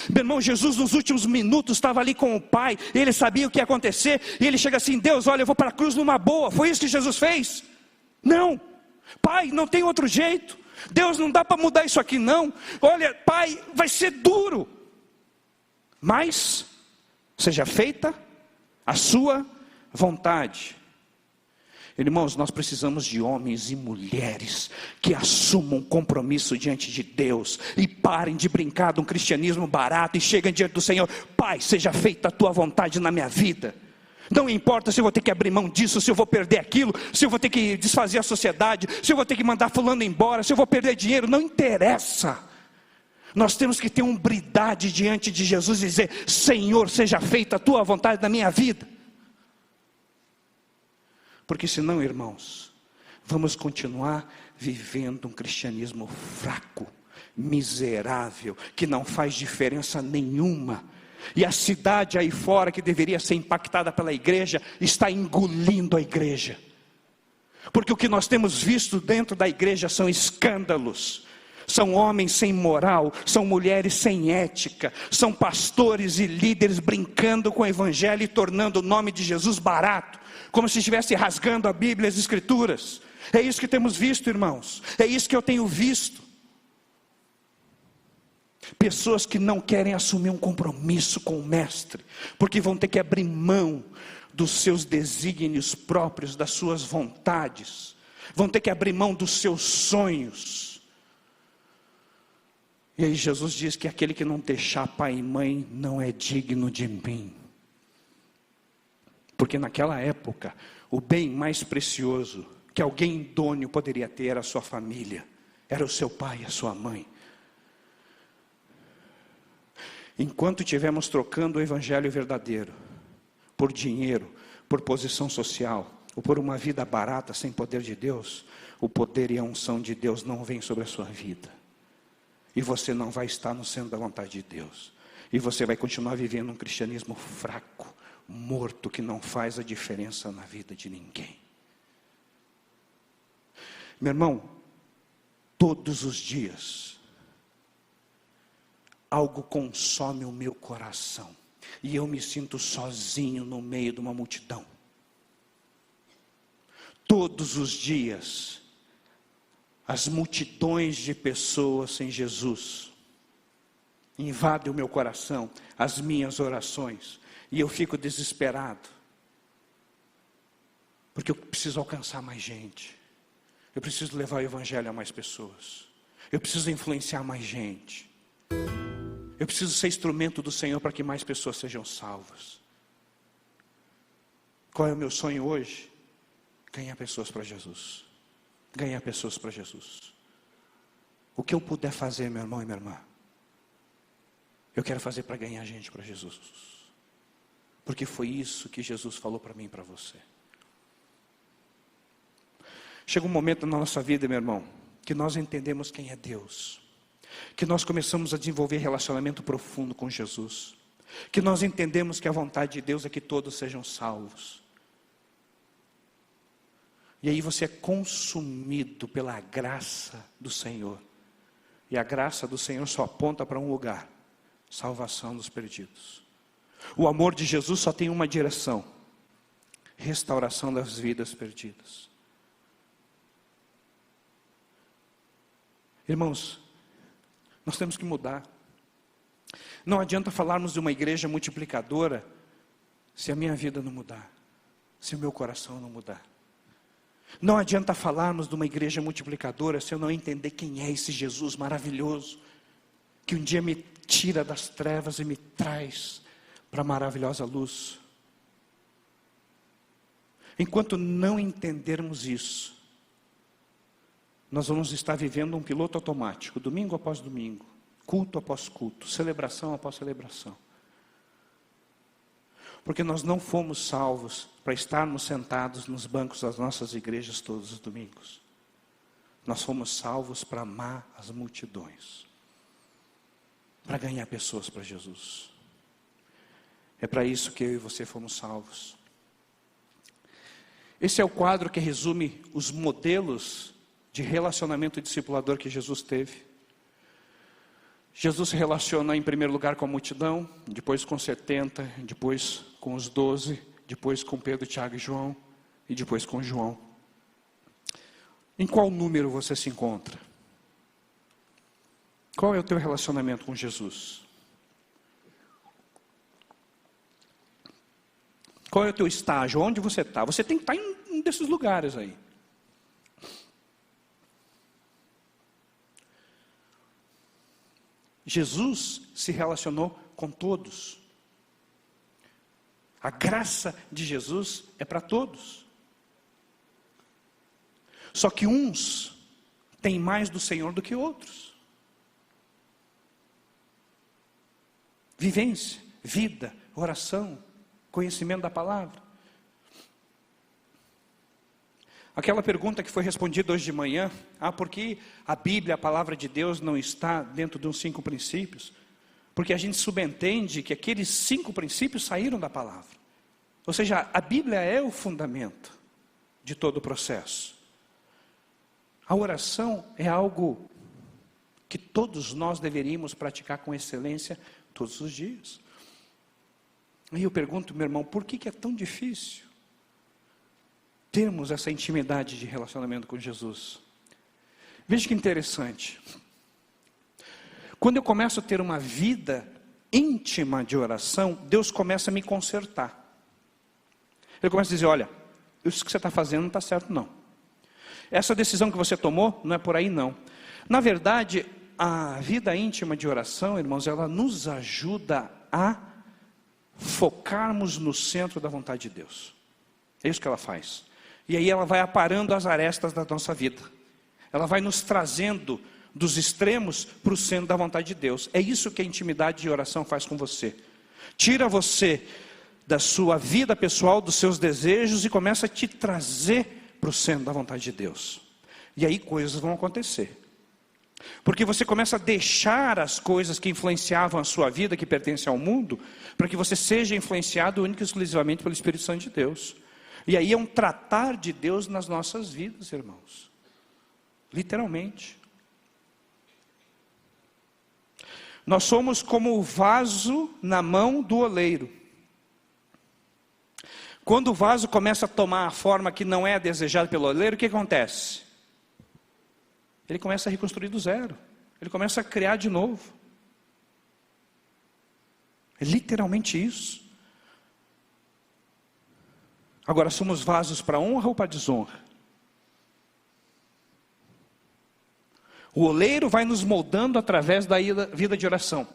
Meu irmão, Jesus nos últimos minutos estava ali com o Pai, Ele sabia o que ia acontecer, e Ele chega assim: Deus, olha, eu vou para a cruz numa boa. Foi isso que Jesus fez? Não. Pai, não tem outro jeito. Deus, não dá para mudar isso aqui não. Olha, Pai, vai ser duro, mas seja feita a sua vontade. Irmãos, nós precisamos de homens e mulheres que assumam compromisso diante de Deus e parem de brincar de um cristianismo barato e cheguem diante do Senhor: Pai, seja feita a tua vontade na minha vida. Não importa se eu vou ter que abrir mão disso, se eu vou perder aquilo, se eu vou ter que desfazer a sociedade, se eu vou ter que mandar fulano embora, se eu vou perder dinheiro, não interessa. Nós temos que ter umbridade diante de Jesus e dizer: Senhor, seja feita a tua vontade na minha vida. Porque senão, irmãos, vamos continuar vivendo um cristianismo fraco, miserável, que não faz diferença nenhuma. E a cidade aí fora, que deveria ser impactada pela igreja, está engolindo a igreja. Porque o que nós temos visto dentro da igreja são escândalos. São homens sem moral, são mulheres sem ética, são pastores e líderes brincando com o evangelho e tornando o nome de Jesus barato, como se estivesse rasgando a Bíblia e as Escrituras. É isso que temos visto, irmãos. É isso que eu tenho visto. Pessoas que não querem assumir um compromisso com o Mestre, porque vão ter que abrir mão dos seus desígnios próprios, das suas vontades, vão ter que abrir mão dos seus sonhos. E aí Jesus diz que aquele que não deixar pai e mãe não é digno de mim. Porque naquela época, o bem mais precioso que alguém idôneo poderia ter era a sua família, era o seu pai e a sua mãe. Enquanto estivermos trocando o evangelho verdadeiro por dinheiro, por posição social, ou por uma vida barata sem poder de Deus, o poder e a unção de Deus não vem sobre a sua vida. E você não vai estar no centro da vontade de Deus. E você vai continuar vivendo um cristianismo fraco, morto, que não faz a diferença na vida de ninguém. Meu irmão, todos os dias, algo consome o meu coração. E eu me sinto sozinho no meio de uma multidão. Todos os dias, as multidões de pessoas sem Jesus invadem o meu coração, as minhas orações, e eu fico desesperado, porque eu preciso alcançar mais gente, eu preciso levar o evangelho a mais pessoas, eu preciso influenciar mais gente, eu preciso ser instrumento do Senhor para que mais pessoas sejam salvas. Qual é o meu sonho hoje? Ganhar pessoas para Jesus. Ganhar pessoas para Jesus. O que eu puder fazer, meu irmão e minha irmã, eu quero fazer para ganhar gente para Jesus. Porque foi isso que Jesus falou para mim e para você. Chega um momento na nossa vida, meu irmão, que nós entendemos quem é Deus. Que nós começamos a desenvolver relacionamento profundo com Jesus. Que nós entendemos que a vontade de Deus é que todos sejam salvos. E aí você é consumido pela graça do Senhor. E a graça do Senhor só aponta para um lugar: salvação dos perdidos. O amor de Jesus só tem uma direção: restauração das vidas perdidas. Irmãos, nós temos que mudar. Não adianta falarmos de uma igreja multiplicadora se a minha vida não mudar, se o meu coração não mudar. Não adianta falarmos de uma igreja multiplicadora se eu não entender quem é esse Jesus maravilhoso, que um dia me tira das trevas e me traz para a maravilhosa luz. Enquanto não entendermos isso, nós vamos estar vivendo um piloto automático, domingo após domingo, culto após culto, celebração após celebração. Porque nós não fomos salvos para estarmos sentados nos bancos das nossas igrejas todos os domingos. Nós fomos salvos para amar as multidões, para ganhar pessoas para Jesus. É para isso que eu e você fomos salvos. Esse é o quadro que resume os modelos de relacionamento discipulador que Jesus teve. Jesus se relaciona em primeiro lugar com a multidão, depois com 70, depois com os 12, depois com Pedro, Tiago e João, e depois com João. Em qual número você se encontra? Qual é o teu relacionamento com Jesus? Qual é o teu estágio? Onde você está? Você tem que estar em um desses lugares aí. Jesus se relacionou com todos. A graça de Jesus é para todos. Só que uns têm mais do Senhor do que outros. Vivência, vida, oração, conhecimento da palavra. Aquela pergunta que foi respondida hoje de manhã: por que a Bíblia, a palavra de Deus, não está dentro de uns 5 princípios? Porque a gente subentende que aqueles 5 princípios saíram da palavra. Ou seja, a Bíblia é o fundamento de todo o processo. A oração é algo que todos nós deveríamos praticar com excelência todos os dias. Aí eu pergunto, meu irmão, por que é tão difícil termos essa intimidade de relacionamento com Jesus? Veja que interessante. Quando eu começo a ter uma vida íntima de oração, Deus começa a me consertar. Ele começa a dizer: olha, isso que você está fazendo não está certo não. Essa decisão que você tomou não é por aí não. Na verdade, a vida íntima de oração, irmãos, ela nos ajuda a focarmos no centro da vontade de Deus. É isso que ela faz. E aí ela vai aparando as arestas da nossa vida. Ela vai nos trazendo dos extremos para o centro da vontade de Deus. É isso que a intimidade de oração faz com você. Tira você da sua vida pessoal, dos seus desejos, e começa a te trazer para o centro da vontade de Deus. E aí coisas vão acontecer. Porque você começa a deixar as coisas que influenciavam a sua vida, que pertencem ao mundo, para que você seja influenciado única e exclusivamente pelo Espírito Santo de Deus. E aí é um tratar de Deus nas nossas vidas, irmãos. Literalmente. Nós somos como o vaso na mão do oleiro. Quando o vaso começa a tomar a forma que não é desejada pelo oleiro, o que acontece? ele começa a reconstruir do zero. Ele começa a criar de novo. É literalmente isso. Agora, somos vasos para honra ou para desonra? O oleiro vai nos moldando através da vida de oração.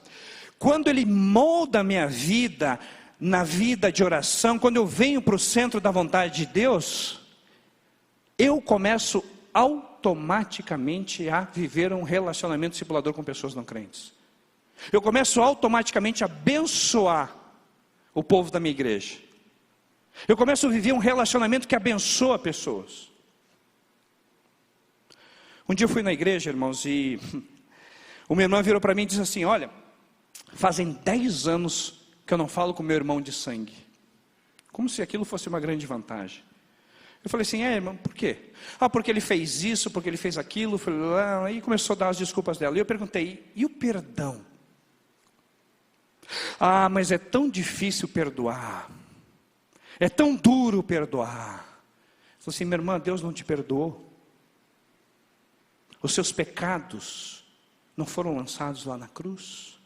Quando ele molda a minha vida, na vida de oração, quando eu venho para o centro da vontade de Deus, eu começo automaticamente a viver um relacionamento discipulador com pessoas não crentes. Eu começo automaticamente a abençoar o povo da minha igreja. Eu começo a viver um relacionamento que abençoa pessoas. Um dia eu fui na igreja, irmãos, e uma irmã virou para mim e disse assim: olha, fazem 10 anos que eu não falo com meu irmão de sangue. Como se aquilo fosse uma grande vantagem. Eu falei assim: irmão, por quê? Porque ele fez isso, porque ele fez aquilo. Aí começou a dar as desculpas dela. E eu perguntei: e o perdão? Mas é tão difícil perdoar. É tão duro perdoar. Eu falei assim: minha irmã, Deus não te perdoou. Os seus pecados não foram lançados lá na cruz?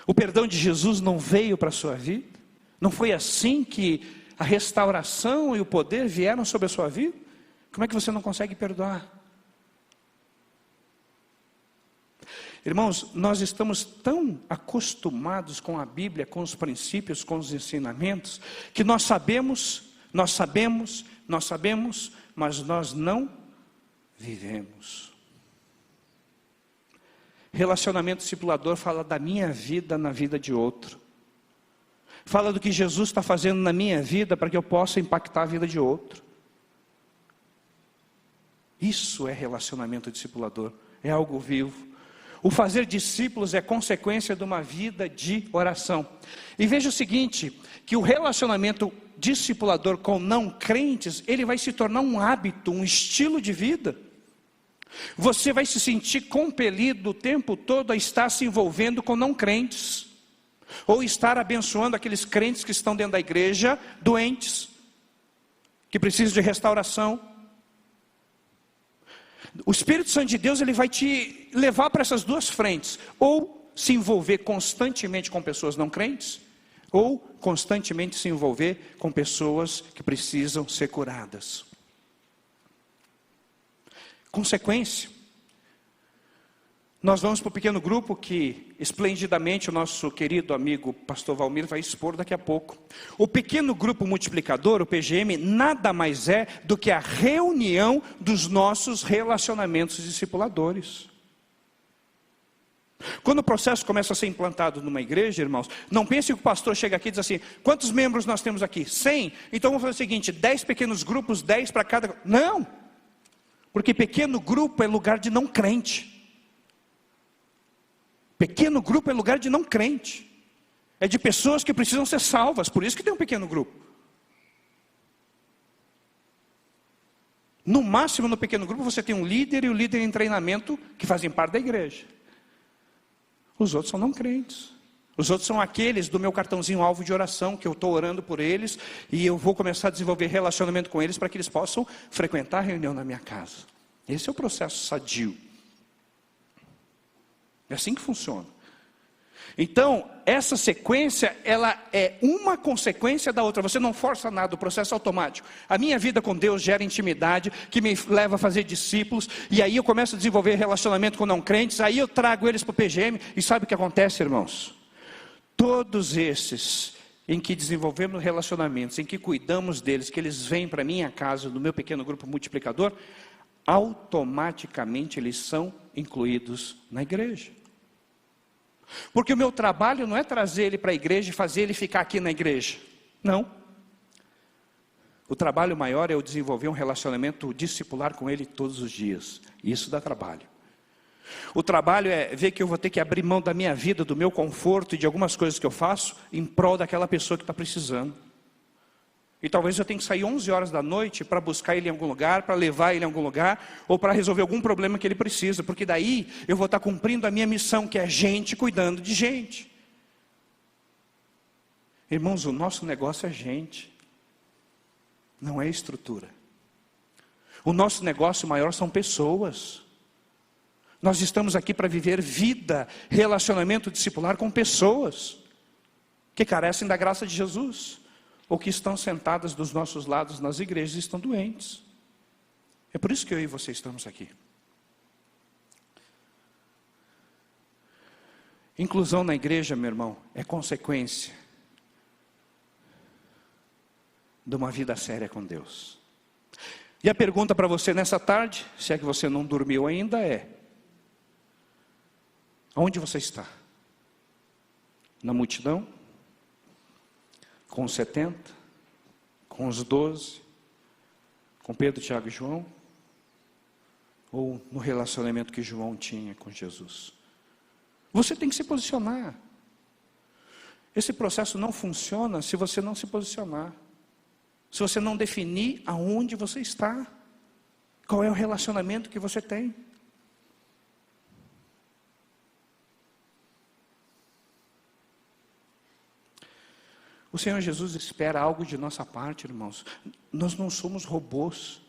O perdão de Jesus não veio para a sua vida? Não foi assim que a restauração e o poder vieram sobre a sua vida? Como é que você não consegue perdoar? Irmãos, nós estamos tão acostumados com a Bíblia, com os princípios, com os ensinamentos, que nós sabemos, mas nós não vivemos. Relacionamento discipulador fala da minha vida na vida de outro. Fala do que Jesus está fazendo na minha vida para que eu possa impactar a vida de outro. Isso é relacionamento discipulador, é algo vivo. O fazer discípulos é consequência de uma vida de oração. E veja o seguinte, que o relacionamento discipulador com não crentes, ele vai se tornar um hábito, um estilo de vida. Você vai se sentir compelido o tempo todo a estar se envolvendo com não crentes, ou estar abençoando aqueles crentes que estão dentro da igreja, doentes, que precisam de restauração. O Espírito Santo de Deus, ele vai te levar para essas duas frentes, ou se envolver constantemente com pessoas não crentes, ou constantemente se envolver com pessoas que precisam ser curadas. Consequência, nós vamos para o pequeno grupo que esplendidamente o nosso querido amigo pastor Valmir vai expor daqui a pouco. O pequeno grupo multiplicador, o PGM, nada mais é do que a reunião dos nossos relacionamentos discipuladores. Quando o processo começa a ser implantado numa igreja, irmãos, não pense que o pastor chega aqui e diz assim: quantos membros nós temos aqui? 100? Então vamos fazer o seguinte, 10 pequenos grupos, 10 para cada... Não! Porque pequeno grupo é lugar de não crente. Pequeno grupo é lugar de não crente. É de pessoas que precisam ser salvas, por isso que tem um pequeno grupo. No máximo, no pequeno grupo, você tem um líder e o líder em treinamento que fazem parte da igreja. Os outros são não crentes. Os outros são aqueles do meu cartãozinho alvo de oração, que eu estou orando por eles, e eu vou começar a desenvolver relacionamento com eles, para que eles possam frequentar a reunião na minha casa. Esse é o processo sadio. É assim que funciona. Então, essa sequência, ela é uma consequência da outra. Você não força nada, o processo é automático. A minha vida com Deus gera intimidade, que me leva a fazer discípulos, e aí eu começo a desenvolver relacionamento com não crentes, aí eu trago eles para o PGM, e sabe o que acontece, irmãos? Todos esses em que desenvolvemos relacionamentos, em que cuidamos deles, que eles vêm para a minha casa, no meu pequeno grupo multiplicador, automaticamente eles são incluídos na igreja. Porque o meu trabalho não é trazer ele para a igreja e fazer ele ficar aqui na igreja. Não. O trabalho maior é eu desenvolver um relacionamento discipular com ele todos os dias. Isso dá trabalho. O trabalho é ver que eu vou ter que abrir mão da minha vida, do meu conforto e de algumas coisas que eu faço em prol daquela pessoa que está precisando. E talvez eu tenha que sair 11 horas da noite para buscar ele em algum lugar, para levar ele em algum lugar, ou para resolver algum problema que ele precisa, porque daí eu vou estar cumprindo a minha missão, que é gente cuidando de gente. Irmãos, o nosso negócio é gente, não é estrutura. O nosso negócio maior são pessoas. Nós estamos aqui para viver vida, relacionamento discipular com pessoas que carecem da graça de Jesus, ou que estão sentadas dos nossos lados nas igrejas e estão doentes. É por isso que eu e você estamos aqui. Inclusão na igreja, meu irmão, é consequência de uma vida séria com Deus. E a pergunta para você nessa tarde, se é que você não dormiu ainda, é: onde você está? Na multidão? Com os 70? Com os 12? Com Pedro, Tiago e João? Ou no relacionamento que João tinha com Jesus? Você tem que se posicionar. Esse processo não funciona se você não se posicionar. Se você não definir aonde você está. Qual é o relacionamento que você tem. O Senhor Jesus espera algo de nossa parte, irmãos. Nós não somos robôs.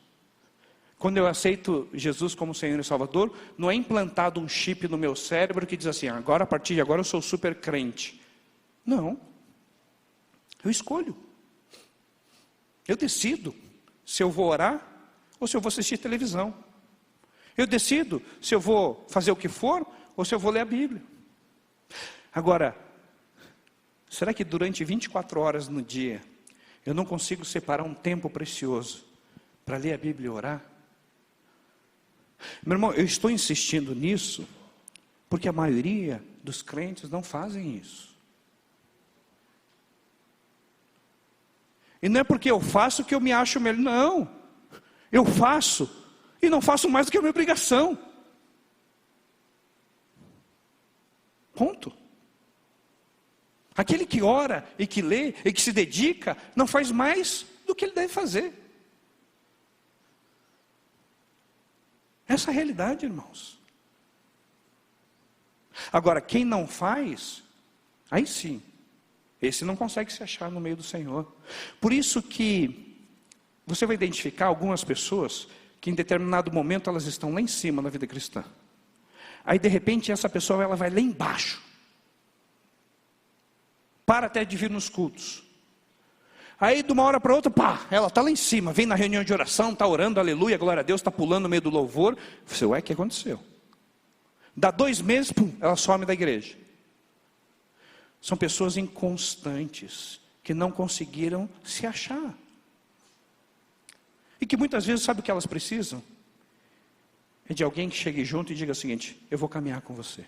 Quando eu aceito Jesus como Senhor e Salvador, não é implantado um chip no meu cérebro que diz assim: agora, a partir de agora eu sou super crente. Não. Eu escolho. Eu decido se eu vou orar ou se eu vou assistir televisão. Eu decido se eu vou fazer o que for ou se eu vou ler a Bíblia. Agora, será que durante 24 horas no dia eu não consigo separar um tempo precioso para ler a Bíblia e orar? Meu irmão, eu estou insistindo nisso porque a maioria dos crentes não fazem isso. E não é porque eu faço que eu me acho melhor. Não, eu faço e não faço mais do que a minha obrigação. Ponto. Aquele que ora e que lê e que se dedica não faz mais do que ele deve fazer. Essa é a realidade, irmãos. Agora, quem não faz, aí sim, esse não consegue se achar no meio do Senhor. Por isso que você vai identificar algumas pessoas que em determinado momento elas estão lá em cima na vida cristã. Aí de repente essa pessoa ela vai lá embaixo. Para até de vir nos cultos. Aí de uma hora para outra, pá, ela está lá em cima, vem na reunião de oração, está orando, aleluia, glória a Deus, está pulando no meio do louvor. Você, ué, o que aconteceu? Dá 2 meses, pum, ela some da igreja. São pessoas inconstantes, que não conseguiram se achar. E que muitas vezes, sabe o que elas precisam? É de alguém que chegue junto e diga o seguinte: eu vou caminhar com você.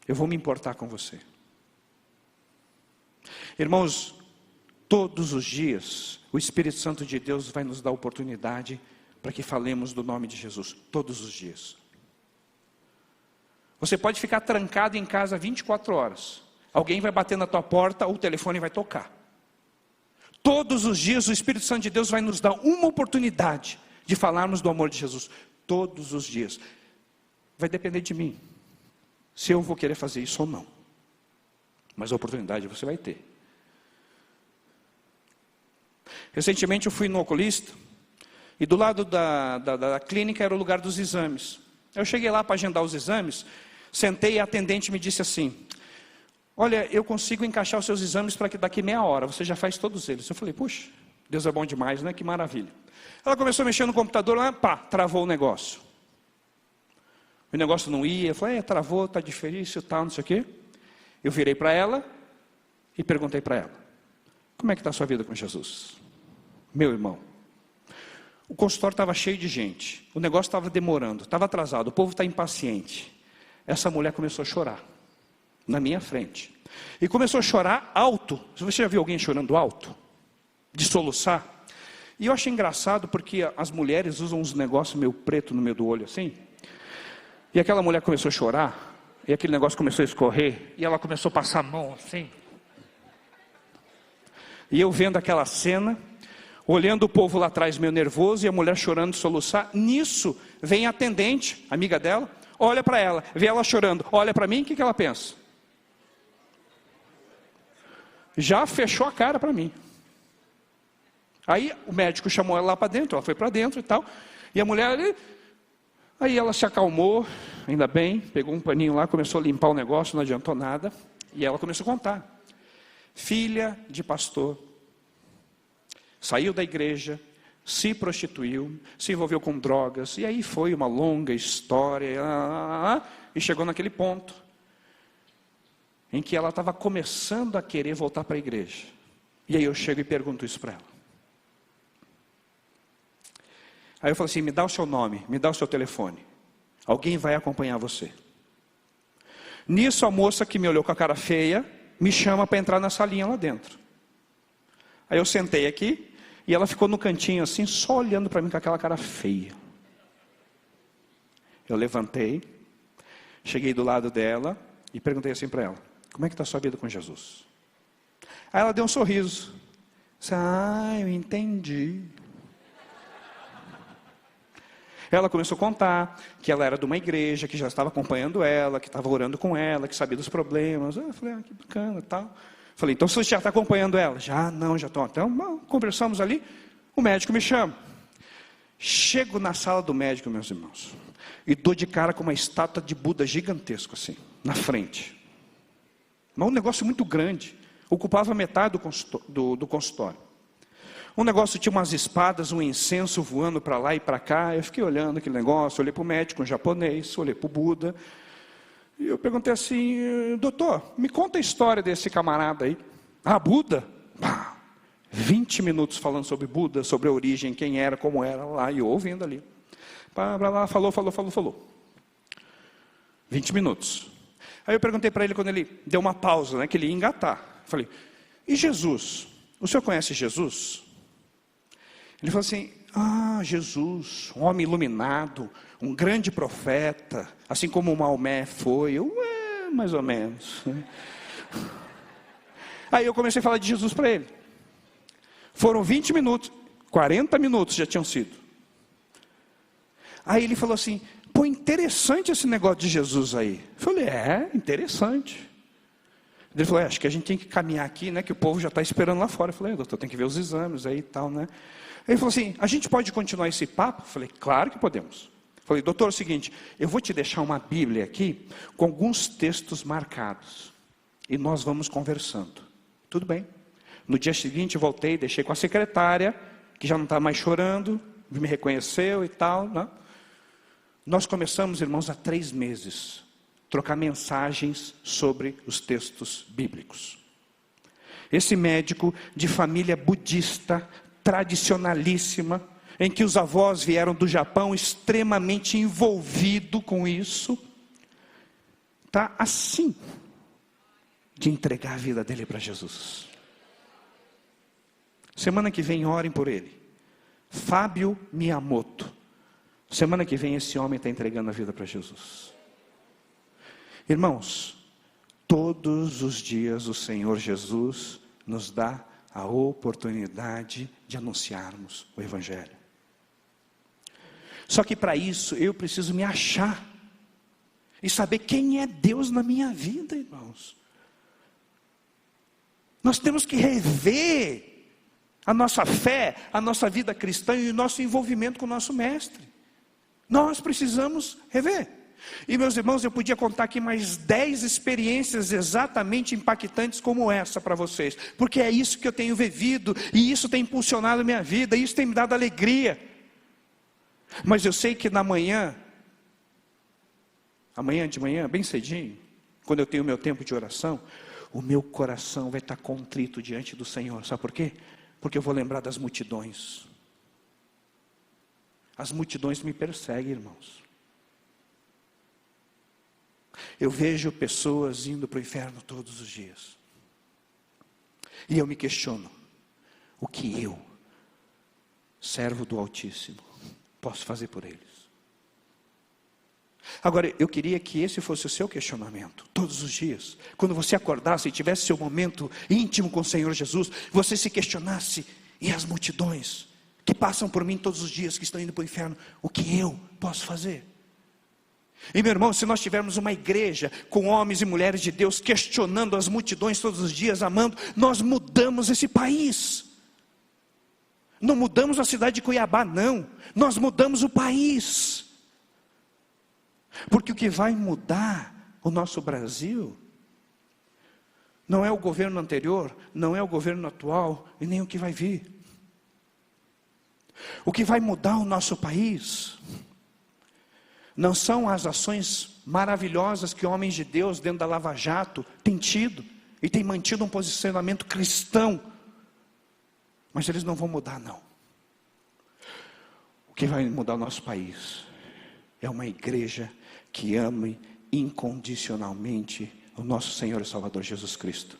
Eu vou me importar com você. Irmãos, todos os dias, o Espírito Santo de Deus vai nos dar oportunidade para que falemos do nome de Jesus. Todos os dias. Você pode ficar trancado em casa 24 horas. Alguém vai bater na tua porta ou o telefone vai tocar. Todos os dias o Espírito Santo de Deus vai nos dar uma oportunidade de falarmos do amor de Jesus. Todos os dias. Vai depender de mim, se eu vou querer fazer isso ou não. Mas a oportunidade você vai ter. Recentemente eu fui no oculista, e do lado da clínica era o lugar dos exames. Eu cheguei lá para agendar os exames, sentei e a atendente me disse assim: olha, eu consigo encaixar os seus exames para que daqui meia hora, você já faz todos eles. Eu falei, puxa, Deus é bom demais, né? Que maravilha. Ela começou a mexer no computador, lá, pá, travou o negócio. O negócio não ia, eu falei, travou, está difícil, tal, não sei o quê. Eu virei para ela e perguntei para ela: como é que está a sua vida com Jesus? Meu irmão, o consultório estava cheio de gente, o negócio estava demorando, estava atrasado, o povo está impaciente. Essa mulher começou a chorar, na minha frente. E começou a chorar alto. Você já viu alguém chorando alto? De soluçar? E eu achei engraçado porque as mulheres usam uns negócios meio preto no meio do olho assim. E aquela mulher começou a chorar, e aquele negócio começou a escorrer, e ela começou a passar a mão assim. E eu vendo aquela cena, olhando o povo lá atrás meio nervoso, e a mulher chorando, soluçar. Nisso, vem a atendente, amiga dela, olha para ela, vê ela chorando, olha para mim, o que ela pensa? Já fechou a cara para mim. Aí o médico chamou ela lá para dentro, ela foi para dentro e tal, e a mulher ali, Aí ela se acalmou, ainda bem, pegou um paninho lá, começou a limpar o negócio, não adiantou nada. E ela começou a contar. Filha de pastor, saiu da igreja, se prostituiu, se envolveu com drogas, e aí foi uma longa história, e chegou naquele ponto, em que ela estava começando a querer voltar para a igreja. E aí eu chego e pergunto isso para ela. Aí eu falo assim, me dá o seu nome, me dá o seu telefone. Alguém vai acompanhar você. Nisso a moça que me olhou com a cara feia, me chama para entrar na salinha lá dentro. Aí eu sentei aqui, e ela ficou no cantinho assim, só olhando para mim com aquela cara feia. Eu levantei, cheguei do lado dela, e perguntei assim para ela, como é que está a sua vida com Jesus? Aí ela deu um sorriso. Disse, eu entendi. Ela começou a contar que ela era de uma igreja, que já estava acompanhando ela, que estava orando com ela, que sabia dos problemas. Eu falei, que bacana e tal. Falei, então você já está acompanhando ela? Já, não, já estou. Então, conversamos ali, o médico me chama. Chego na sala do médico, meus irmãos, e dou de cara com uma estátua de Buda gigantesco assim, na frente. Mas um negócio muito grande, ocupava metade do consultório. O negócio tinha umas espadas, um incenso voando para lá e para cá. Eu fiquei olhando aquele negócio, olhei para o médico, um japonês, olhei para o Buda. E eu perguntei assim, doutor, me conta a história desse camarada aí. Buda? 20 minutos falando sobre Buda, sobre a origem, quem era, como era, lá, e eu ouvindo ali. Falou. 20 minutos. Aí eu perguntei para ele, quando ele deu uma pausa, né, que ele ia engatar. Falei, e Jesus? O senhor conhece Jesus? Ele falou assim, Jesus, um homem iluminado, um grande profeta, assim como o Maomé foi. Mais ou menos. Aí eu comecei a falar de Jesus para ele. Foram 20 minutos, 40 minutos já tinham sido. Aí ele falou assim, interessante esse negócio de Jesus aí. Eu falei, interessante. Ele falou, acho que a gente tem que caminhar aqui, né, que o povo já está esperando lá fora. Eu falei, doutor, tem que ver os exames aí e tal, né. Ele falou assim, a gente pode continuar esse papo? Eu falei, claro que podemos. Eu falei, doutor, é o seguinte, eu vou te deixar uma Bíblia aqui, com alguns textos marcados, e nós vamos conversando. Tudo bem. No dia seguinte voltei, deixei com a secretária, que já não está mais chorando, me reconheceu e tal, né? Nós começamos, irmãos, há 3 meses, trocar mensagens sobre os textos bíblicos. Esse médico de família budista, tradicionalíssima, em que os avós vieram do Japão, extremamente envolvido com isso, está assim, de entregar a vida dele para Jesus. Semana que vem, orem por ele. Fábio Miyamoto. Semana que vem, esse homem está entregando a vida para Jesus. Irmãos, todos os dias o Senhor Jesus nos dá a oportunidade de anunciarmos o Evangelho. Só que para isso eu preciso me achar e saber quem é Deus na minha vida, irmãos. Nós temos que rever a nossa fé, a nossa vida cristã e o nosso envolvimento com o nosso mestre. Nós precisamos rever. E meus irmãos, eu podia contar aqui mais 10 experiências exatamente impactantes como essa para vocês. Porque é isso que eu tenho vivido, e isso tem impulsionado a minha vida, e isso tem me dado alegria. Mas eu sei que amanhã de manhã, bem cedinho, quando eu tenho o meu tempo de oração, o meu coração vai estar contrito diante do Senhor. Sabe por quê? Porque eu vou lembrar das multidões. As multidões me perseguem, irmãos. Eu vejo pessoas indo para o inferno todos os dias. E eu me questiono, o que eu, servo do Altíssimo, posso fazer por eles? Agora, eu queria que esse fosse o seu questionamento, todos os dias. Quando você acordasse e tivesse seu momento íntimo com o Senhor Jesus, você se questionasse, e as multidões que passam por mim todos os dias, que estão indo para o inferno, o que eu posso fazer? E meu irmão, se nós tivermos uma igreja com homens e mulheres de Deus questionando as multidões todos os dias, amando, nós mudamos esse país. Não mudamos a cidade de Cuiabá, não. Nós mudamos o país. Porque o que vai mudar o nosso Brasil não é o governo anterior, não é o governo atual e nem o que vai vir. O que vai mudar o nosso país não são as ações maravilhosas que homens de Deus dentro da Lava Jato têm tido e têm mantido um posicionamento cristão, mas eles não vão mudar, não. O que vai mudar o nosso país é uma igreja que ame incondicionalmente o nosso Senhor e Salvador Jesus Cristo.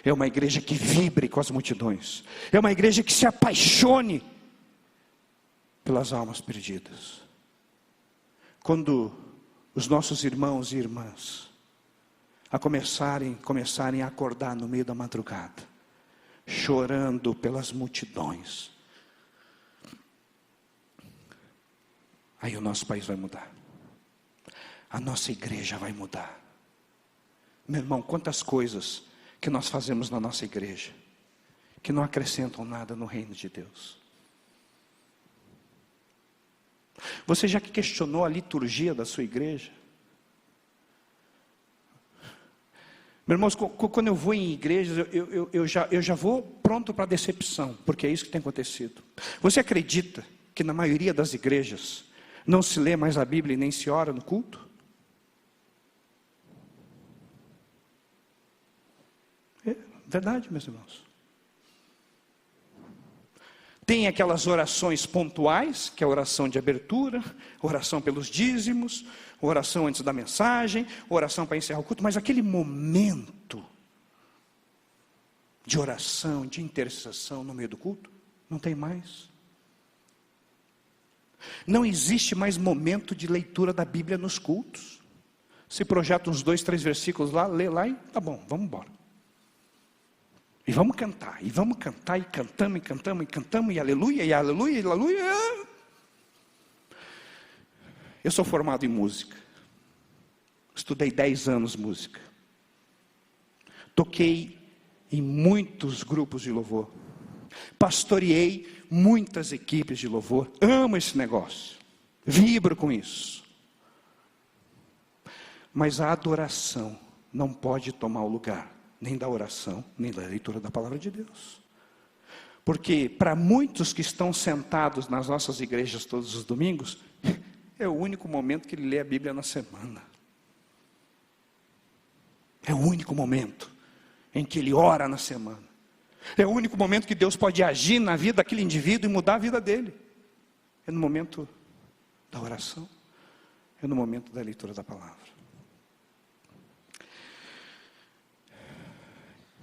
É uma igreja que vibre com as multidões. É uma igreja que se apaixone pelas almas perdidas. Quando os nossos irmãos e irmãs começarem a acordar no meio da madrugada, chorando pelas multidões, aí o nosso país vai mudar. A nossa igreja vai mudar. Meu irmão, quantas coisas que nós fazemos na nossa igreja que não acrescentam nada no reino de Deus. Você já questionou a liturgia da sua igreja? Meus irmãos, quando eu vou em igrejas, eu já vou pronto para a decepção, porque é isso que tem acontecido. Você acredita que na maioria das igrejas não se lê mais a Bíblia e nem se ora no culto? É verdade, meus irmãos. Tem aquelas orações pontuais, que é a oração de abertura, oração pelos dízimos, oração antes da mensagem, oração para encerrar o culto, mas aquele momento de oração, de intercessão no meio do culto, não tem mais. Não existe mais momento de leitura da Bíblia nos cultos. Se projeta uns 2, 3 versículos lá, lê lá e tá bom, vamos embora. E vamos cantar, e cantamos, e aleluia, e aleluia, e aleluia. Eu sou formado em música. Estudei 10 anos música. Toquei em muitos grupos de louvor. Pastoreei muitas equipes de louvor. Amo esse negócio. Vibro com isso. Mas a adoração não pode tomar o lugar nem da oração, nem da leitura da palavra de Deus. Porque para muitos que estão sentados nas nossas igrejas todos os domingos, é o único momento que ele lê a Bíblia na semana. É o único momento em que ele ora na semana. É o único momento que Deus pode agir na vida daquele indivíduo e mudar a vida dele. É no momento da oração, é no momento da leitura da palavra.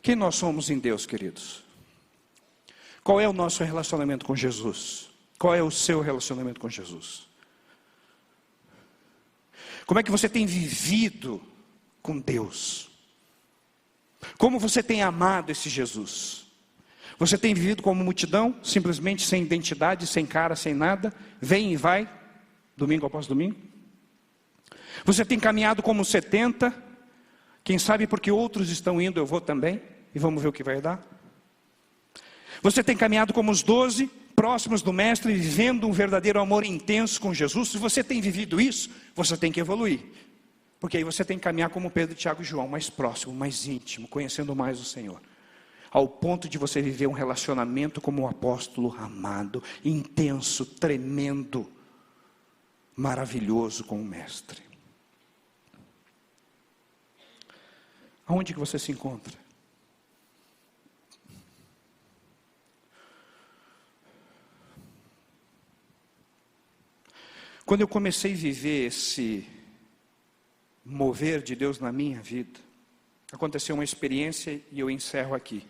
Quem nós somos em Deus, queridos? Qual é o nosso relacionamento com Jesus? Qual é o seu relacionamento com Jesus? Como é que você tem vivido com Deus? Como você tem amado esse Jesus? Você tem vivido como multidão, simplesmente sem identidade, sem cara, sem nada, vem e vai, domingo após domingo? Você tem caminhado como 70, quem sabe porque outros estão indo, eu vou também, e vamos ver o que vai dar? Você tem caminhado como os 12, próximos do Mestre, vivendo um verdadeiro amor intenso com Jesus? Se você tem vivido isso, você tem que evoluir. Porque aí você tem que caminhar como Pedro, Tiago e João, mais próximo, mais íntimo, conhecendo mais o Senhor. Ao ponto de você viver um relacionamento como um apóstolo amado, intenso, tremendo, maravilhoso com o Mestre. Aonde que você se encontra? Quando eu comecei a viver esse mover de Deus na minha vida, aconteceu uma experiência e eu encerro aqui.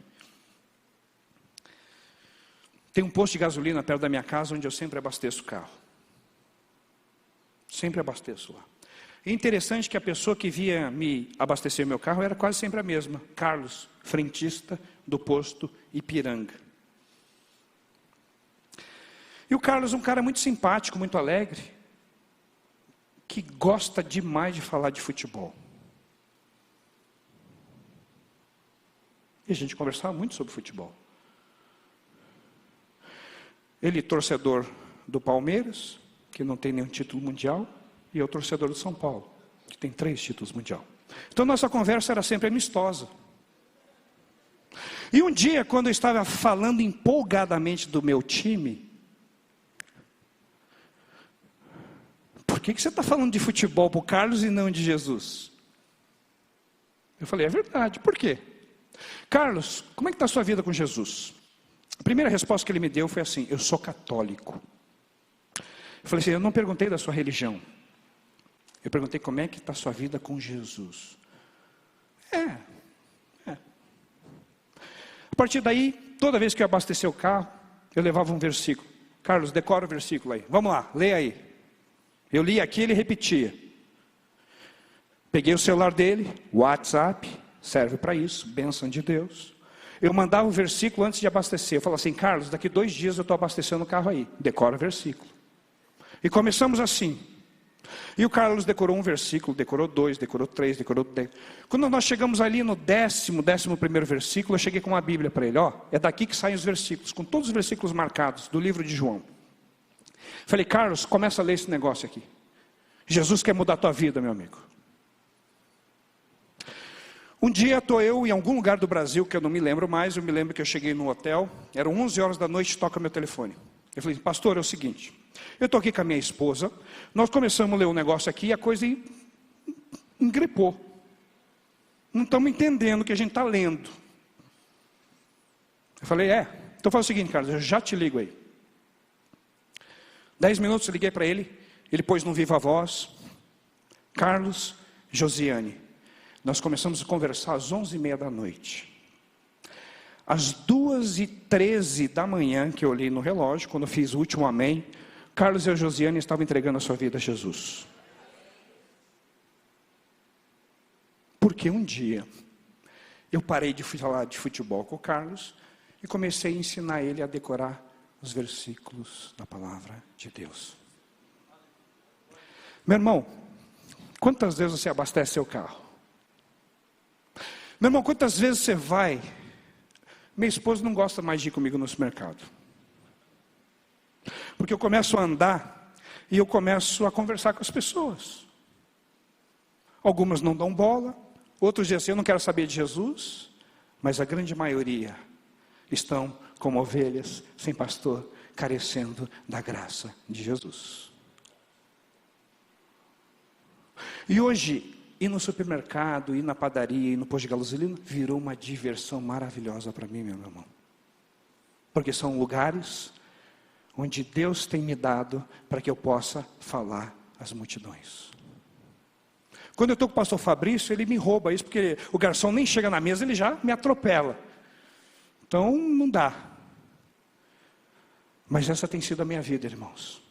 Tem um posto de gasolina perto da minha casa onde eu sempre abasteço o carro. Sempre abasteço lá. É interessante que a pessoa que via me abastecer meu carro era quase sempre a mesma. Carlos, frentista do posto Ipiranga. E o Carlos é um cara muito simpático, muito alegre, que gosta demais de falar de futebol. E a gente conversava muito sobre futebol. Ele torcedor do Palmeiras, que não tem nenhum título mundial, e eu torcedor do São Paulo, que tem 3 títulos mundial. Então nossa conversa era sempre amistosa. E um dia, quando eu estava falando empolgadamente do meu time, por que você está falando de futebol para o Carlos e não de Jesus? Eu falei, é verdade, por quê? Carlos, como é que está a sua vida com Jesus? A primeira resposta que ele me deu foi assim, eu sou católico. Eu falei assim, eu não perguntei da sua religião. Eu perguntei como é que está a sua vida com Jesus. A partir daí, toda vez que eu abastecia o carro, eu levava um versículo. Carlos, decora o versículo aí. Vamos lá, leia aí. Eu lia aqui, ele repetia. Peguei o celular dele, WhatsApp, serve para isso, bênção de Deus. Eu mandava o versículo antes de abastecer. Eu falava assim, Carlos, daqui 2 dias eu estou abastecendo o carro aí. Decora o versículo. E começamos assim. E o Carlos decorou um versículo, decorou 2, decorou 3, decorou 10. Quando nós chegamos ali no 11º versículo, eu cheguei com uma Bíblia para ele. É daqui que saem os versículos, com todos os versículos marcados do livro de João. Falei, Carlos, começa a ler esse negócio aqui. Jesus quer mudar a tua vida, meu amigo. Um dia estou eu em algum lugar do Brasil, que eu não me lembro mais, eu me lembro que eu cheguei no hotel, eram 11 horas da noite, toca meu telefone. Eu falei, pastor, é o seguinte, eu estou aqui com a minha esposa, nós começamos a ler um negócio aqui e a coisa engripou. Não estamos entendendo o que a gente está lendo. Eu falei, então faz o seguinte, Carlos, eu já te ligo aí. 10 minutos eu liguei para ele, ele pôs no viva voz, Carlos, Josiane. Nós começamos a conversar às 11h30 da noite. Às 2h13 da manhã, que eu olhei no relógio, quando eu fiz o último amém, Carlos e a Josiane estavam entregando a sua vida a Jesus. Porque um dia, eu parei de falar de futebol com o Carlos e comecei a ensinar ele a decorar os versículos da palavra de Deus. Meu irmão, quantas vezes você abastece seu carro? Meu irmão, quantas vezes você vai? Minha esposa não gosta mais de ir comigo no supermercado. Porque eu começo a andar e eu começo a conversar com as pessoas. Algumas não dão bola, outros dizem assim, eu não quero saber de Jesus, mas a grande maioria estão como ovelhas sem pastor, carecendo da graça de Jesus. E hoje, ir no supermercado, ir na padaria, ir no posto de gasolina, virou uma diversão maravilhosa para mim, meu irmão. Porque são lugares onde Deus tem me dado para que eu possa falar às multidões. Quando eu estou com o pastor Fabrício, ele me rouba isso, porque o garçom nem chega na mesa, ele já me atropela. Então, não dá. Mas essa tem sido a minha vida, irmãos.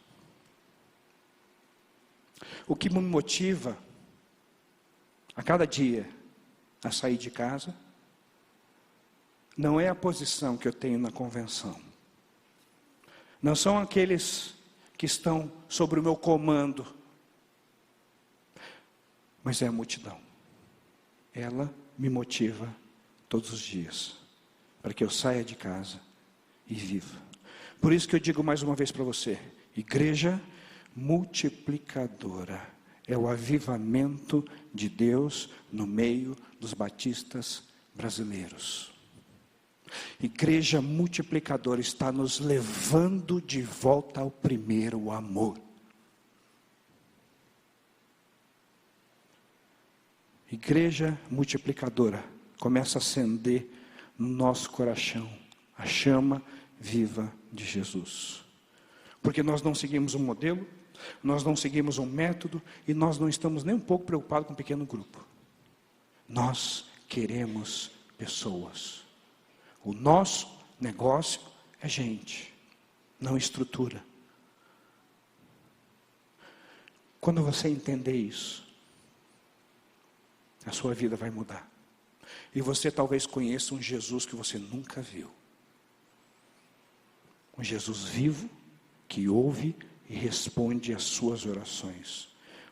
O que me motiva a cada dia a sair de casa não é a posição que eu tenho na convenção. Não são aqueles que estão sobre o meu comando, mas é a multidão. Ela me motiva todos os dias para que eu saia de casa e viva. Por isso que eu digo mais uma vez para você, igreja multiplicadora é o avivamento de Deus no meio dos batistas brasileiros. Igreja multiplicadora está nos levando de volta ao primeiro amor. Igreja multiplicadora começa a acender no nosso coração a chama viva de Jesus. Porque nós não seguimos um modelo, nós não seguimos um método e nós não estamos nem um pouco preocupados com um pequeno grupo. Nós queremos pessoas. O nosso negócio é gente, não estrutura. Quando você entender isso, a sua vida vai mudar. E você talvez conheça um Jesus que você nunca viu. Um Jesus vivo, que ouve e responde às suas orações.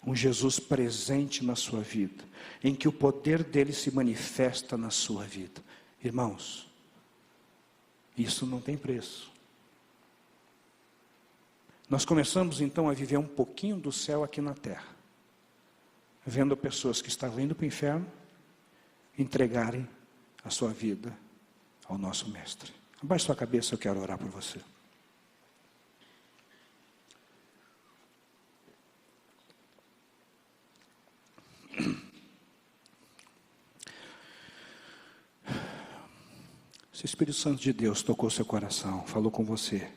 Um Jesus presente na sua vida, em que o poder dele se manifesta na sua vida. Irmãos, isso não tem preço. Nós começamos então a viver um pouquinho do céu aqui na terra. vendo pessoas que estavam indo para o inferno entregarem a sua vida ao nosso Mestre. Abaixe sua cabeça, eu quero orar por você. Se o Espírito Santo de Deus tocou seu coração, falou com você,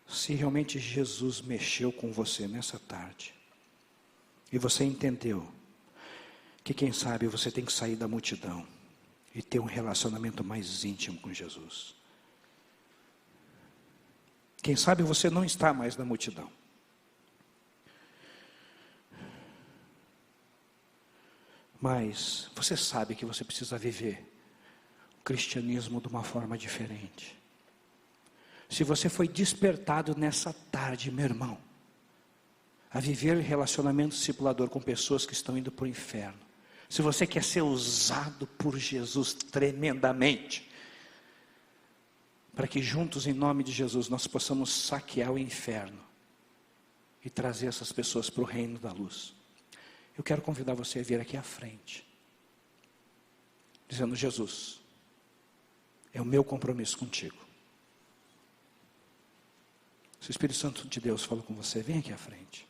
se realmente Jesus mexeu com você nessa tarde, e você entendeu que quem sabe você tem que sair da multidão e ter um relacionamento mais íntimo com Jesus. Quem sabe você não está mais na multidão. Mas você sabe que você precisa viver o cristianismo de uma forma diferente. Se você foi despertado nessa tarde, meu irmão, a viver relacionamento discipulador com pessoas que estão indo para o inferno, se você quer ser usado por Jesus tremendamente, para que juntos, em nome de Jesus, nós possamos saquear o inferno e trazer essas pessoas para o reino da luz, eu quero convidar você a vir aqui à frente, dizendo: Jesus, é o meu compromisso contigo. Se o Espírito Santo de Deus falou com você, vem aqui à frente.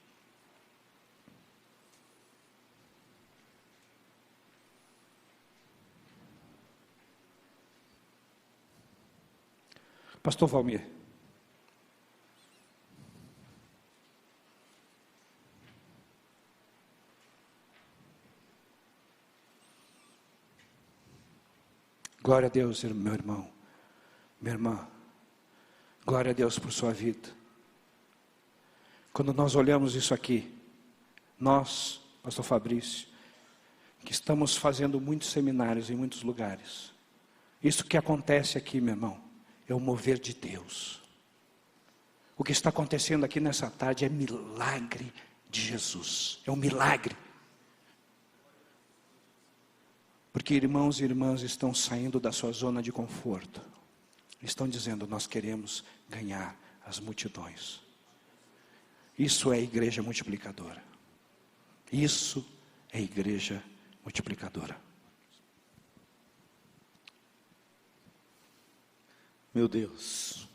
Pastor Valmir. Glória a Deus, meu irmão, minha irmã. Glória a Deus por sua vida. Quando nós olhamos isso aqui, nós, pastor Fabrício, que estamos fazendo muitos seminários em muitos lugares, isso que acontece aqui, meu irmão, é o mover de Deus. O que está acontecendo aqui nessa tarde é milagre de Jesus, é um milagre. Porque irmãos e irmãs estão saindo da sua zona de conforto. Estão dizendo: nós queremos ganhar as multidões. Isso é igreja multiplicadora. Isso é igreja multiplicadora. Meu Deus,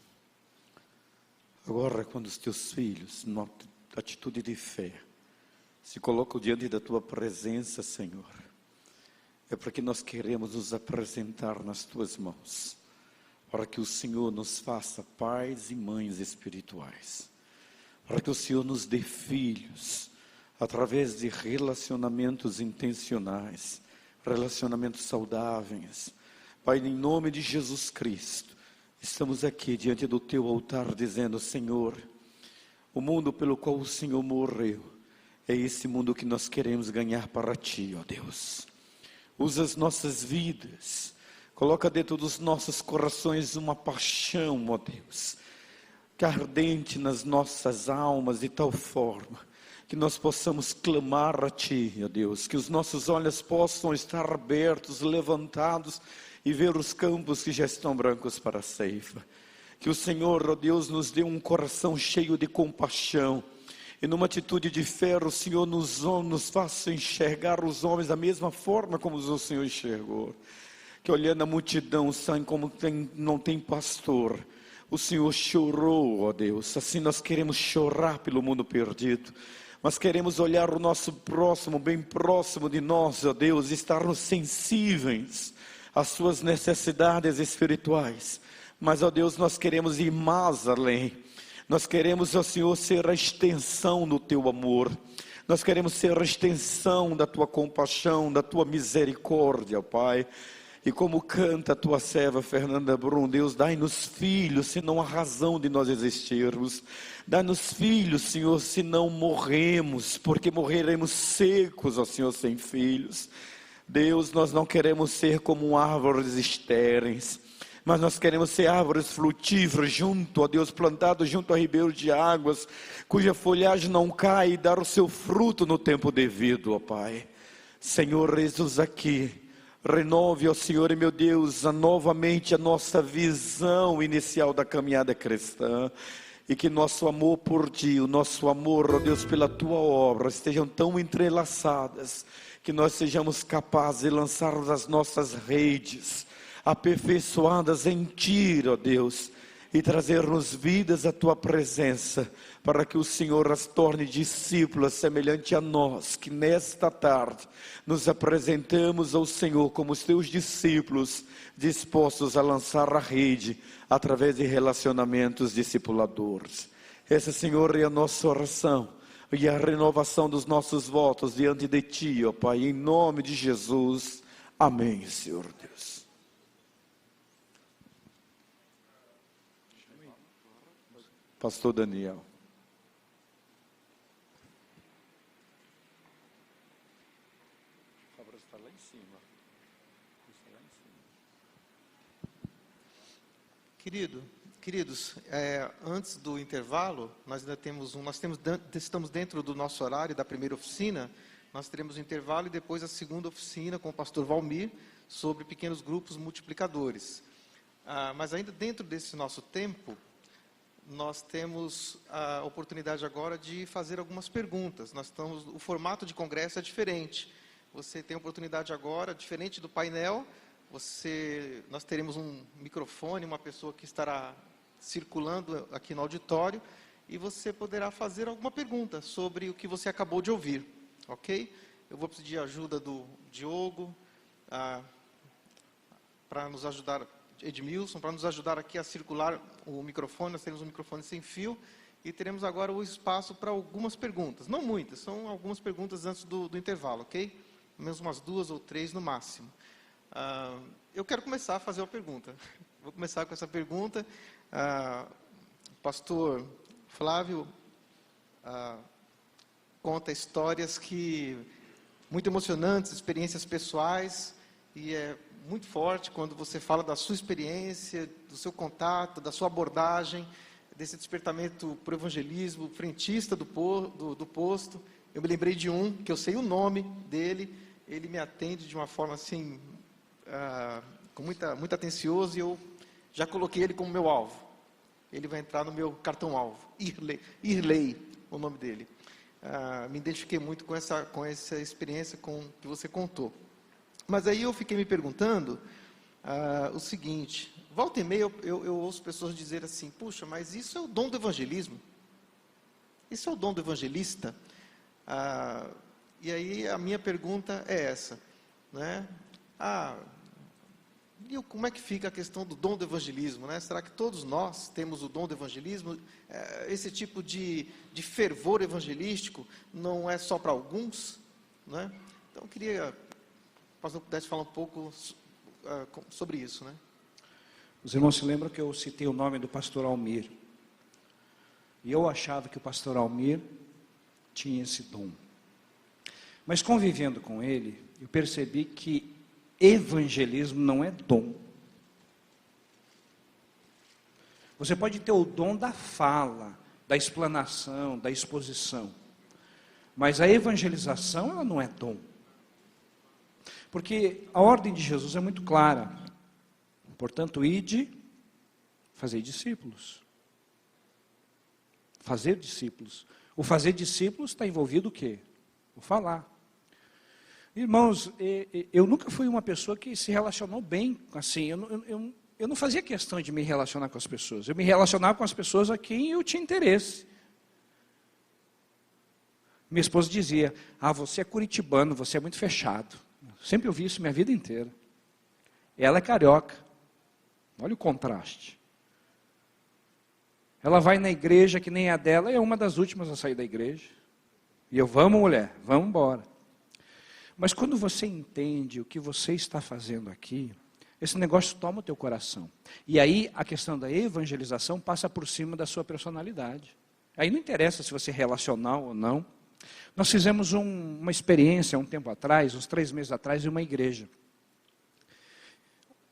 agora quando os teus filhos, numa atitude de fé, se colocam diante da tua presença, Senhor, é porque nós queremos nos apresentar nas tuas mãos, para que o Senhor nos faça pais e mães espirituais, para que o Senhor nos dê filhos, através de relacionamentos intencionais, relacionamentos saudáveis. Pai, em nome de Jesus Cristo, estamos aqui diante do teu altar dizendo: Senhor, o mundo pelo qual o Senhor morreu, é esse mundo que nós queremos ganhar para ti, ó Deus. Usa as nossas vidas, coloca dentro dos nossos corações uma paixão, ó Deus, que ardente nas nossas almas de tal forma que nós possamos clamar a Ti, ó Deus, que os nossos olhos possam estar abertos, levantados e ver os campos que já estão brancos para a ceifa. Que o Senhor, ó Deus, nos dê um coração cheio de compaixão, e numa atitude de fé, o Senhor nos faça enxergar os homens da mesma forma como o Senhor enxergou. Que olhando a multidão, sabe como não tem pastor, o Senhor chorou, ó Deus. Assim nós queremos chorar pelo mundo perdido, mas queremos olhar o nosso próximo, bem próximo de nós, ó Deus, e estarmos sensíveis às suas necessidades espirituais. Mas, ó Deus, nós queremos ir mais além. Nós queremos, ó Senhor, ser a extensão do Teu amor. Nós queremos ser a extensão da Tua compaixão, da Tua misericórdia, Pai. E como canta a Tua serva Fernanda Brum, Deus, dai-nos filhos, senão a razão de nós existirmos. Dai-nos filhos, Senhor, se não morremos, porque morreremos secos, ó Senhor, sem filhos. Deus, nós não queremos ser como árvores estéreis, mas nós queremos ser árvores frutíferas junto, ó Deus, plantados junto a ribeiros de águas, cuja folhagem não cai, e dar o seu fruto no tempo devido, ó Pai. Senhor, eis-nos aqui. Renove, ó Senhor e meu Deus, novamente a nossa visão inicial da caminhada cristã. e que nosso amor por Ti, o nosso amor, ó Deus, pela Tua obra, estejam tão entrelaçadas, que nós sejamos capazes de lançar as nossas redes, aperfeiçoadas em Ti, ó Deus, e trazer-nos vidas à Tua presença, para que o Senhor as torne discípulas semelhante a nós, que nesta tarde nos apresentamos ao Senhor como os Teus discípulos, dispostos a lançar a rede através de relacionamentos discipuladores. Essa, Senhor, é a nossa oração e a renovação dos nossos votos diante de Ti, ó Pai, em nome de Jesus. Amém, Senhor Deus. Pastor Daniel. Está lá em cima. Queridos, antes do intervalo, estamos dentro do nosso horário da primeira oficina. Nós teremos o intervalo e depois a segunda oficina com o pastor Valmir sobre pequenos grupos multiplicadores. Mas ainda dentro desse nosso tempo, nós temos a oportunidade agora de fazer algumas perguntas. O formato de congresso é diferente. Você tem a oportunidade agora, diferente do painel, nós teremos um microfone, uma pessoa que estará circulando aqui no auditório, e você poderá fazer alguma pergunta sobre o que você acabou de ouvir, ok? Eu vou pedir a ajuda do Diogo, para nos ajudar, Edmilson, para nos ajudar aqui a circular o microfone. Nós teremos um microfone sem fio e teremos agora o espaço para algumas perguntas. Não muitas, são algumas perguntas antes do intervalo, ok? Pelo menos umas 2 ou 3 no máximo. Eu quero começar a fazer uma pergunta. Vou começar com essa pergunta. Pastor Flávio conta histórias muito emocionantes, experiências pessoais, e é muito forte quando você fala da sua experiência, do seu contato, da sua abordagem, desse despertamento para o evangelismo, frentista do posto. Eu me lembrei de um, que eu sei o nome dele, ele me atende de uma forma assim, com muito atencioso, e eu já coloquei ele como meu alvo. Ele vai entrar no meu cartão-alvo, Irley, o nome dele. Me identifiquei muito com essa experiência que você contou. Mas aí eu fiquei me perguntando o seguinte: volta e meia eu ouço pessoas dizer assim, puxa, mas isso é o dom do evangelismo? Isso é o dom do evangelista? E aí a minha pergunta é essa, né? E como é que fica a questão do dom do evangelismo, né? Será que todos nós temos o dom do evangelismo? Esse tipo de fervor evangelístico não é só para alguns, né? Então eu queria que o pastor pudesse falar um pouco sobre isso, né? Os irmãos se lembram que eu citei o nome do pastor Almir. E eu achava que o pastor Almir tinha esse dom. Mas convivendo com ele, eu percebi que evangelismo não é dom. Você pode ter o dom da fala, da explanação, da exposição. Mas a evangelização, ela não é dom. Porque a ordem de Jesus é muito clara. Portanto, ide, fazer discípulos. Fazer discípulos. O fazer discípulos está envolvido o quê? O falar. Irmãos, eu nunca fui uma pessoa que se relacionou bem, assim, eu não fazia questão de me relacionar com as pessoas. Eu me relacionava com as pessoas a quem eu tinha interesse. Minha esposa dizia, você é curitibano, você é muito fechado. Sempre ouvi isso minha vida inteira. Ela é carioca. Olha o contraste. Ela vai na igreja que nem a dela, é uma das últimas a sair da igreja. E eu, vamos mulher, vamos embora. Mas quando você entende o que você está fazendo aqui, esse negócio toma o teu coração. E aí a questão da evangelização passa por cima da sua personalidade. Aí não interessa se você é relacional ou não. Nós fizemos uma experiência um tempo atrás, uns 3 meses atrás, em uma igreja.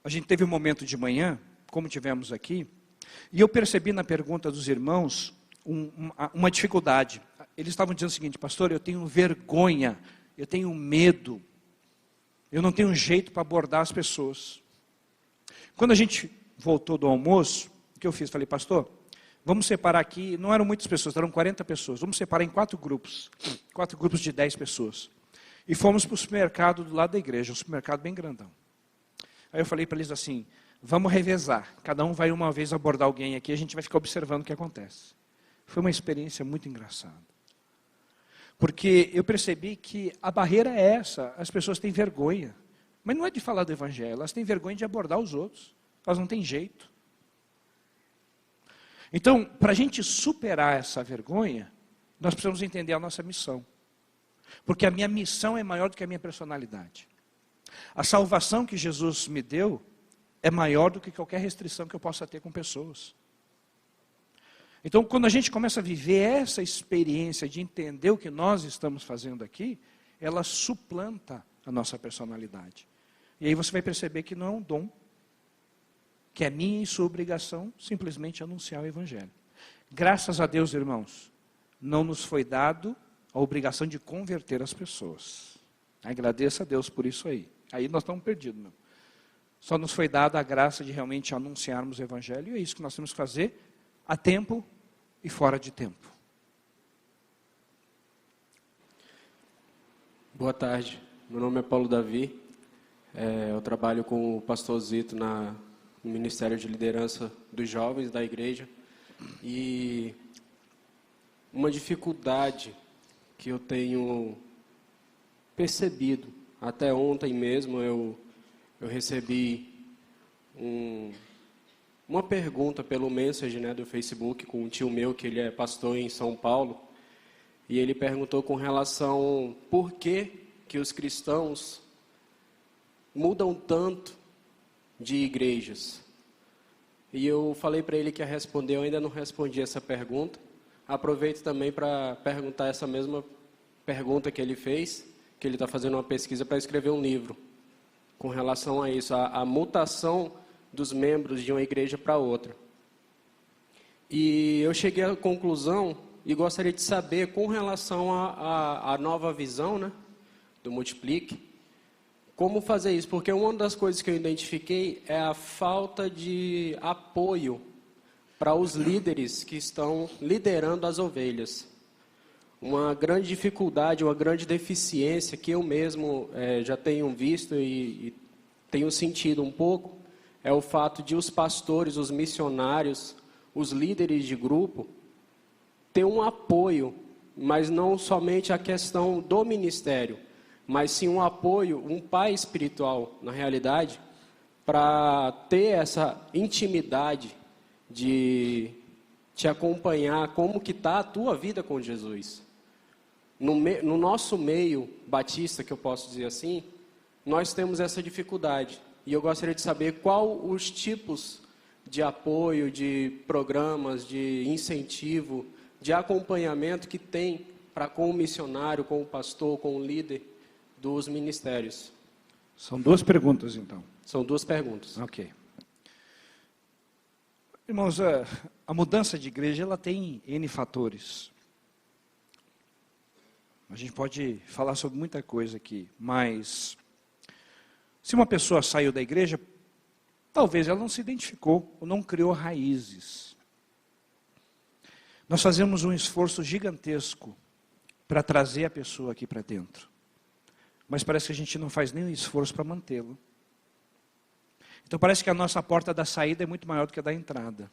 A gente teve um momento de manhã, como tivemos aqui, e eu percebi na pergunta dos irmãos uma dificuldade. Eles estavam dizendo o seguinte, pastor, eu tenho vergonha, eu tenho medo, eu não tenho jeito para abordar as pessoas. Quando a gente voltou do almoço, o que eu fiz? Falei, pastor, vamos separar aqui, não eram muitas pessoas, eram 40 pessoas, vamos separar em 4 grupos de 10 pessoas. E fomos para o supermercado do lado da igreja, um supermercado bem grandão. Aí eu falei para eles assim, vamos revezar, cada um vai uma vez abordar alguém aqui, a gente vai ficar observando o que acontece. Foi uma experiência muito engraçada. Porque eu percebi que a barreira é essa, as pessoas têm vergonha. Mas não é de falar do evangelho, elas têm vergonha de abordar os outros. Elas não têm jeito. Então, para a gente superar essa vergonha, nós precisamos entender a nossa missão. Porque a minha missão é maior do que a minha personalidade. A salvação que Jesus me deu é maior do que qualquer restrição que eu possa ter com pessoas. Então, quando a gente começa a viver essa experiência de entender o que nós estamos fazendo aqui, ela suplanta a nossa personalidade. E aí você vai perceber que não é um dom, que é minha e sua obrigação simplesmente anunciar o evangelho. Graças a Deus, irmãos, não nos foi dado a obrigação de converter as pessoas. Agradeça a Deus por isso aí. Aí nós estamos perdidos, meu. Só nos foi dada a graça de realmente anunciarmos o evangelho, e é isso que nós temos que fazer a tempo e fora de tempo. Boa tarde, meu nome é Paulo Davi, eu trabalho com o pastor Zito no Ministério de Liderança dos Jovens da igreja, e uma dificuldade que eu tenho percebido, até ontem mesmo eu recebi uma pergunta pelo Messenger, né, do Facebook, com um tio meu, que ele é pastor em São Paulo, e ele perguntou com relação por que os cristãos mudam tanto de igrejas. E eu falei para ele que ia responder, eu ainda não respondi essa pergunta. Aproveito também para perguntar essa mesma pergunta que ele fez, que ele está fazendo uma pesquisa para escrever um livro com relação a isso, a mutação dos membros de uma igreja para outra. E eu cheguei à conclusão, e gostaria de saber, com relação à nova visão, né, do Multiplique, como fazer isso, porque uma das coisas que eu identifiquei é a falta de apoio para os líderes que estão liderando as ovelhas. Uma grande dificuldade, uma grande deficiência que eu mesmo já tenho visto e tenho sentido um pouco, é o fato de os pastores, os missionários, os líderes de grupo, ter um apoio, mas não somente a questão do ministério, mas sim um apoio, um pai espiritual, na realidade, para ter essa intimidade de te acompanhar como que está a tua vida com Jesus. No nosso meio batista, que eu posso dizer assim, nós temos essa dificuldade. E eu gostaria de saber qual os tipos de apoio, de programas, de incentivo, de acompanhamento que tem para com o missionário, com o pastor, com o líder dos ministérios. São 2 perguntas, então. São 2 perguntas. Ok. Irmãos, a mudança de igreja, ela tem N fatores. A gente pode falar sobre muita coisa aqui, mas se uma pessoa saiu da igreja, talvez ela não se identificou ou não criou raízes. Nós fazemos um esforço gigantesco para trazer a pessoa aqui para dentro. Mas parece que a gente não faz nenhum esforço para mantê-lo. Então parece que a nossa porta da saída é muito maior do que a da entrada.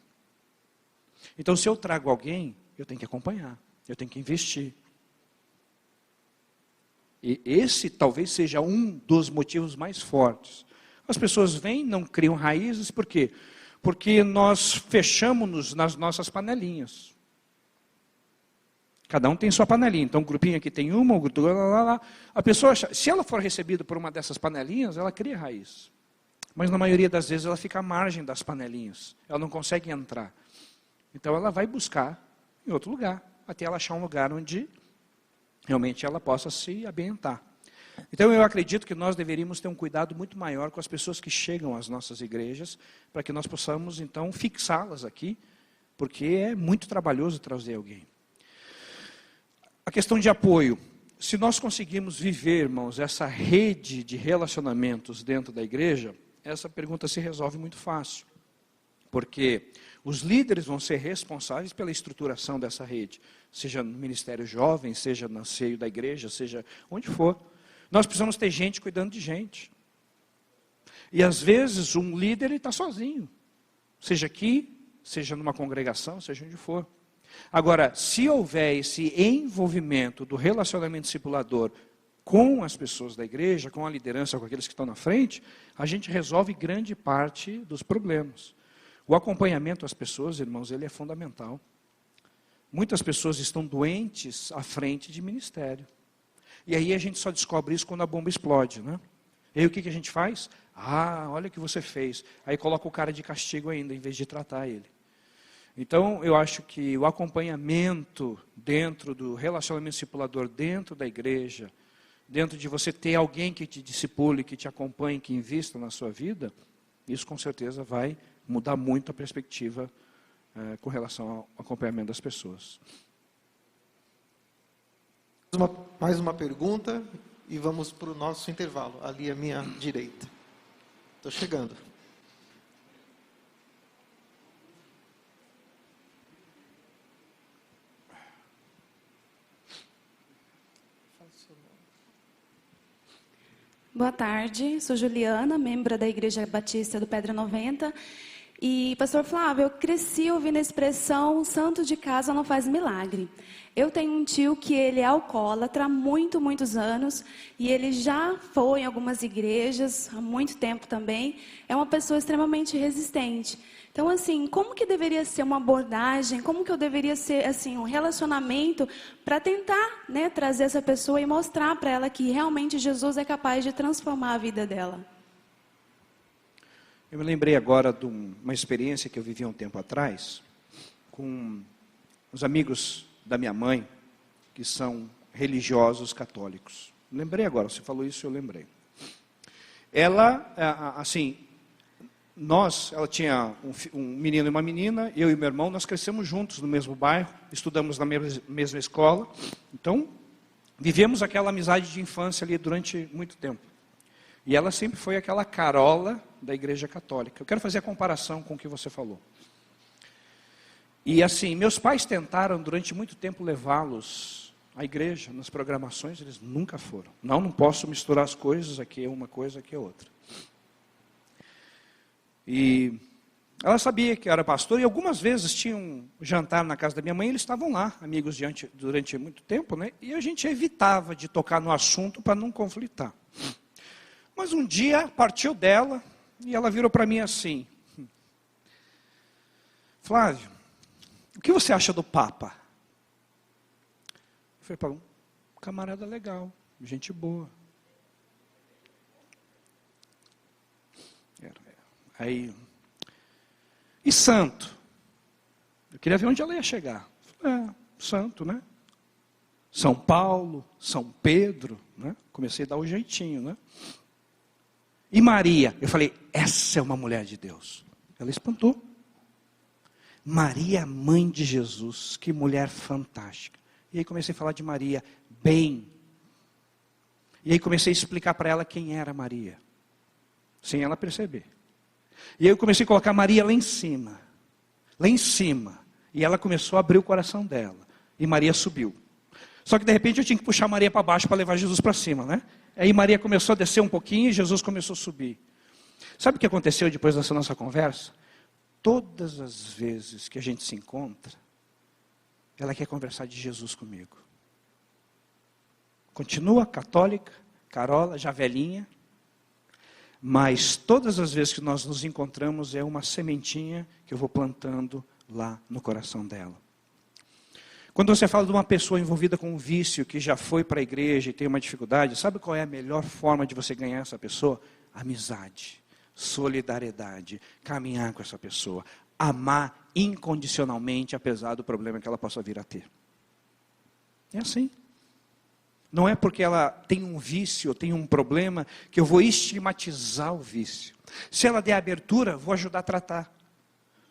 Então se eu trago alguém, eu tenho que acompanhar, eu tenho que investir. E esse talvez seja um dos motivos mais fortes. As pessoas vêm, não criam raízes, por quê? Porque nós fechamos-nos nas nossas panelinhas. Cada um tem sua panelinha. Então, um grupinho aqui tem uma, um grupo lá. A pessoa, se ela for recebida por uma dessas panelinhas, ela cria raiz. Mas na maioria das vezes ela fica à margem das panelinhas. Ela não consegue entrar. Então ela vai buscar em outro lugar, até ela achar um lugar onde realmente ela possa se ambientar. Então eu acredito que nós deveríamos ter um cuidado muito maior com as pessoas que chegam às nossas igrejas, para que nós possamos então fixá-las aqui, porque é muito trabalhoso trazer alguém. A questão de apoio. Se nós conseguirmos viver, irmãos, essa rede de relacionamentos dentro da igreja, essa pergunta se resolve muito fácil. Porque os líderes vão ser responsáveis pela estruturação dessa rede, seja no ministério jovem, seja no seio da igreja, seja onde for. Nós precisamos ter gente cuidando de gente. E às vezes um líder está sozinho, seja aqui, seja numa congregação, seja onde for. Agora, se houver esse envolvimento do relacionamento discipulador com as pessoas da igreja, com a liderança, com aqueles que estão na frente, a gente resolve grande parte dos problemas. O acompanhamento às pessoas, irmãos, ele é fundamental. Muitas pessoas estão doentes à frente de ministério. E aí a gente só descobre isso quando a bomba explode, né? E aí o que a gente faz? Ah, olha o que você fez. Aí coloca o cara de castigo ainda, em vez de tratar ele. Então, eu acho que o acompanhamento dentro do relacionamento discipulador, dentro da igreja, dentro de você ter alguém que te discipule, que te acompanhe, que invista na sua vida, isso com certeza vai mudar muito a perspectiva com relação ao acompanhamento das pessoas. Mais uma pergunta e vamos para o nosso intervalo, ali à minha direita. Estou chegando. Boa tarde, sou Juliana, membro da Igreja Batista do Pedra 90. E, pastor Flávio, eu cresci ouvindo a expressão santo de casa não faz milagre. Eu tenho um tio que ele é alcoólatra há muitos anos e ele já foi em algumas igrejas há muito tempo também. É uma pessoa extremamente resistente. Então, assim, como que deveria ser uma abordagem, como que eu deveria ser, assim, um relacionamento para tentar, né, trazer essa pessoa e mostrar para ela que realmente Jesus é capaz de transformar a vida dela? Eu me lembrei agora de uma experiência que eu vivi um tempo atrás, com os amigos da minha mãe, que são religiosos católicos. Lembrei agora, você falou isso, eu lembrei. Ela, assim... ela tinha um menino e uma menina, eu e meu irmão, nós crescemos juntos no mesmo bairro, estudamos na mesma escola, então vivemos aquela amizade de infância ali durante muito tempo. E ela sempre foi aquela carola da Igreja Católica. Eu quero fazer a comparação com o que você falou. E assim, meus pais tentaram durante muito tempo levá-los à igreja, nas programações, eles nunca foram. Não posso misturar as coisas, aqui é uma coisa, aqui é outra. E ela sabia que eu era pastor, e algumas vezes tinha um jantar na casa da minha mãe, eles estavam lá, amigos durante muito tempo, né? E a gente evitava de tocar no assunto para não conflitar. Mas um dia partiu dela, e ela virou para mim assim: Flávio, o que você acha do Papa? Eu falei para um camarada legal, gente boa. Aí, e santo? Eu queria ver onde ela ia chegar. Santo, né? São Paulo, São Pedro, né? Comecei a dar o jeitinho, né? E Maria? Eu falei, essa é uma mulher de Deus. Ela espantou. Maria, mãe de Jesus, que mulher fantástica. E aí comecei a falar de Maria, bem. E aí comecei a explicar para ela quem era Maria, sem ela perceber. E aí eu comecei a colocar Maria lá em cima. E ela começou a abrir o coração dela. E Maria subiu. Só que de repente eu tinha que puxar Maria para baixo para levar Jesus para cima, né? Aí Maria começou a descer um pouquinho e Jesus começou a subir. Sabe o que aconteceu depois dessa nossa conversa? Todas as vezes que a gente se encontra, ela quer conversar de Jesus comigo. Continua católica, carola, já velhinha. Mas todas as vezes que nós nos encontramos é uma sementinha que eu vou plantando lá no coração dela. Quando você fala de uma pessoa envolvida com um vício, que já foi para a igreja e tem uma dificuldade, sabe qual é a melhor forma de você ganhar essa pessoa? Amizade, solidariedade, caminhar com essa pessoa, amar incondicionalmente, apesar do problema que ela possa vir a ter. É assim. Não é porque ela tem um vício, tem um problema, que eu vou estigmatizar o vício. Se ela der abertura, vou ajudar a tratar.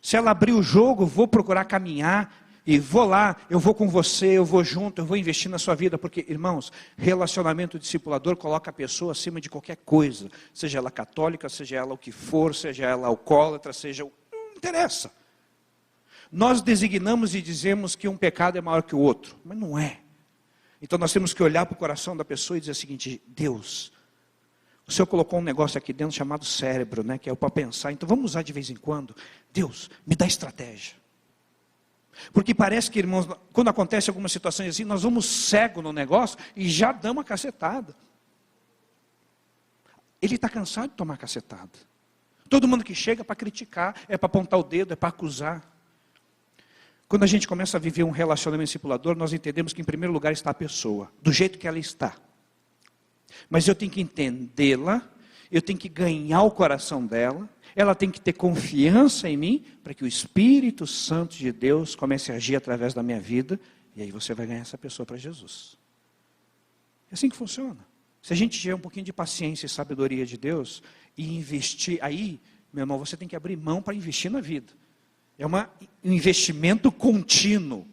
Se ela abrir o jogo, vou procurar caminhar, e vou lá, eu vou com você, eu vou junto, eu vou investir na sua vida, porque, irmãos, relacionamento discipulador coloca a pessoa acima de qualquer coisa, seja ela católica, seja ela o que for, seja ela alcoólatra, seja... Não interessa. Nós designamos e dizemos que um pecado é maior que o outro, mas não é. Então nós temos que olhar para o coração da pessoa e dizer o seguinte: Deus, o Senhor colocou um negócio aqui dentro chamado cérebro, né, que é o para pensar, então vamos usar de vez em quando. Deus, me dá estratégia. Porque parece que, irmãos, quando acontece algumas situações assim, nós vamos cego no negócio e já damos uma cacetada. Ele está cansado de tomar cacetada. Todo mundo que chega é para criticar, é para apontar o dedo, é para acusar. Quando a gente começa a viver um relacionamento discipulador, nós entendemos que em primeiro lugar está a pessoa, do jeito que ela está. Mas eu tenho que entendê-la, eu tenho que ganhar o coração dela, ela tem que ter confiança em mim, para que o Espírito Santo de Deus comece a agir através da minha vida, e aí você vai ganhar essa pessoa para Jesus. É assim que funciona. Se a gente tiver um pouquinho de paciência e sabedoria de Deus, e investir, aí, meu irmão, você tem que abrir mão para investir na vida. É um investimento contínuo.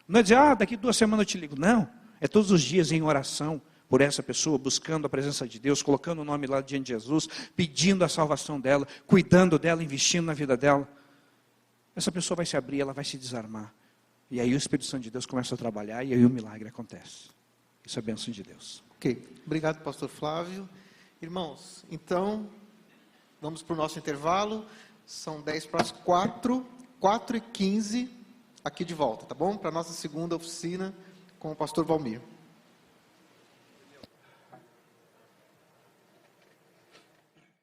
Não é dizer, daqui 2 semanas eu te ligo. Não, é todos os dias em oração por essa pessoa, buscando a presença de Deus, colocando o nome lá diante de Jesus, pedindo a salvação dela, cuidando dela, investindo na vida dela. Essa pessoa vai se abrir, ela vai se desarmar. E aí o Espírito Santo de Deus começa a trabalhar e aí o milagre acontece. Isso é bênção de Deus. Ok, obrigado, pastor Flávio. Irmãos, então, vamos para o nosso intervalo. São 10 para as 4h15, aqui de volta, tá bom? Para a nossa segunda oficina com o pastor Valmir.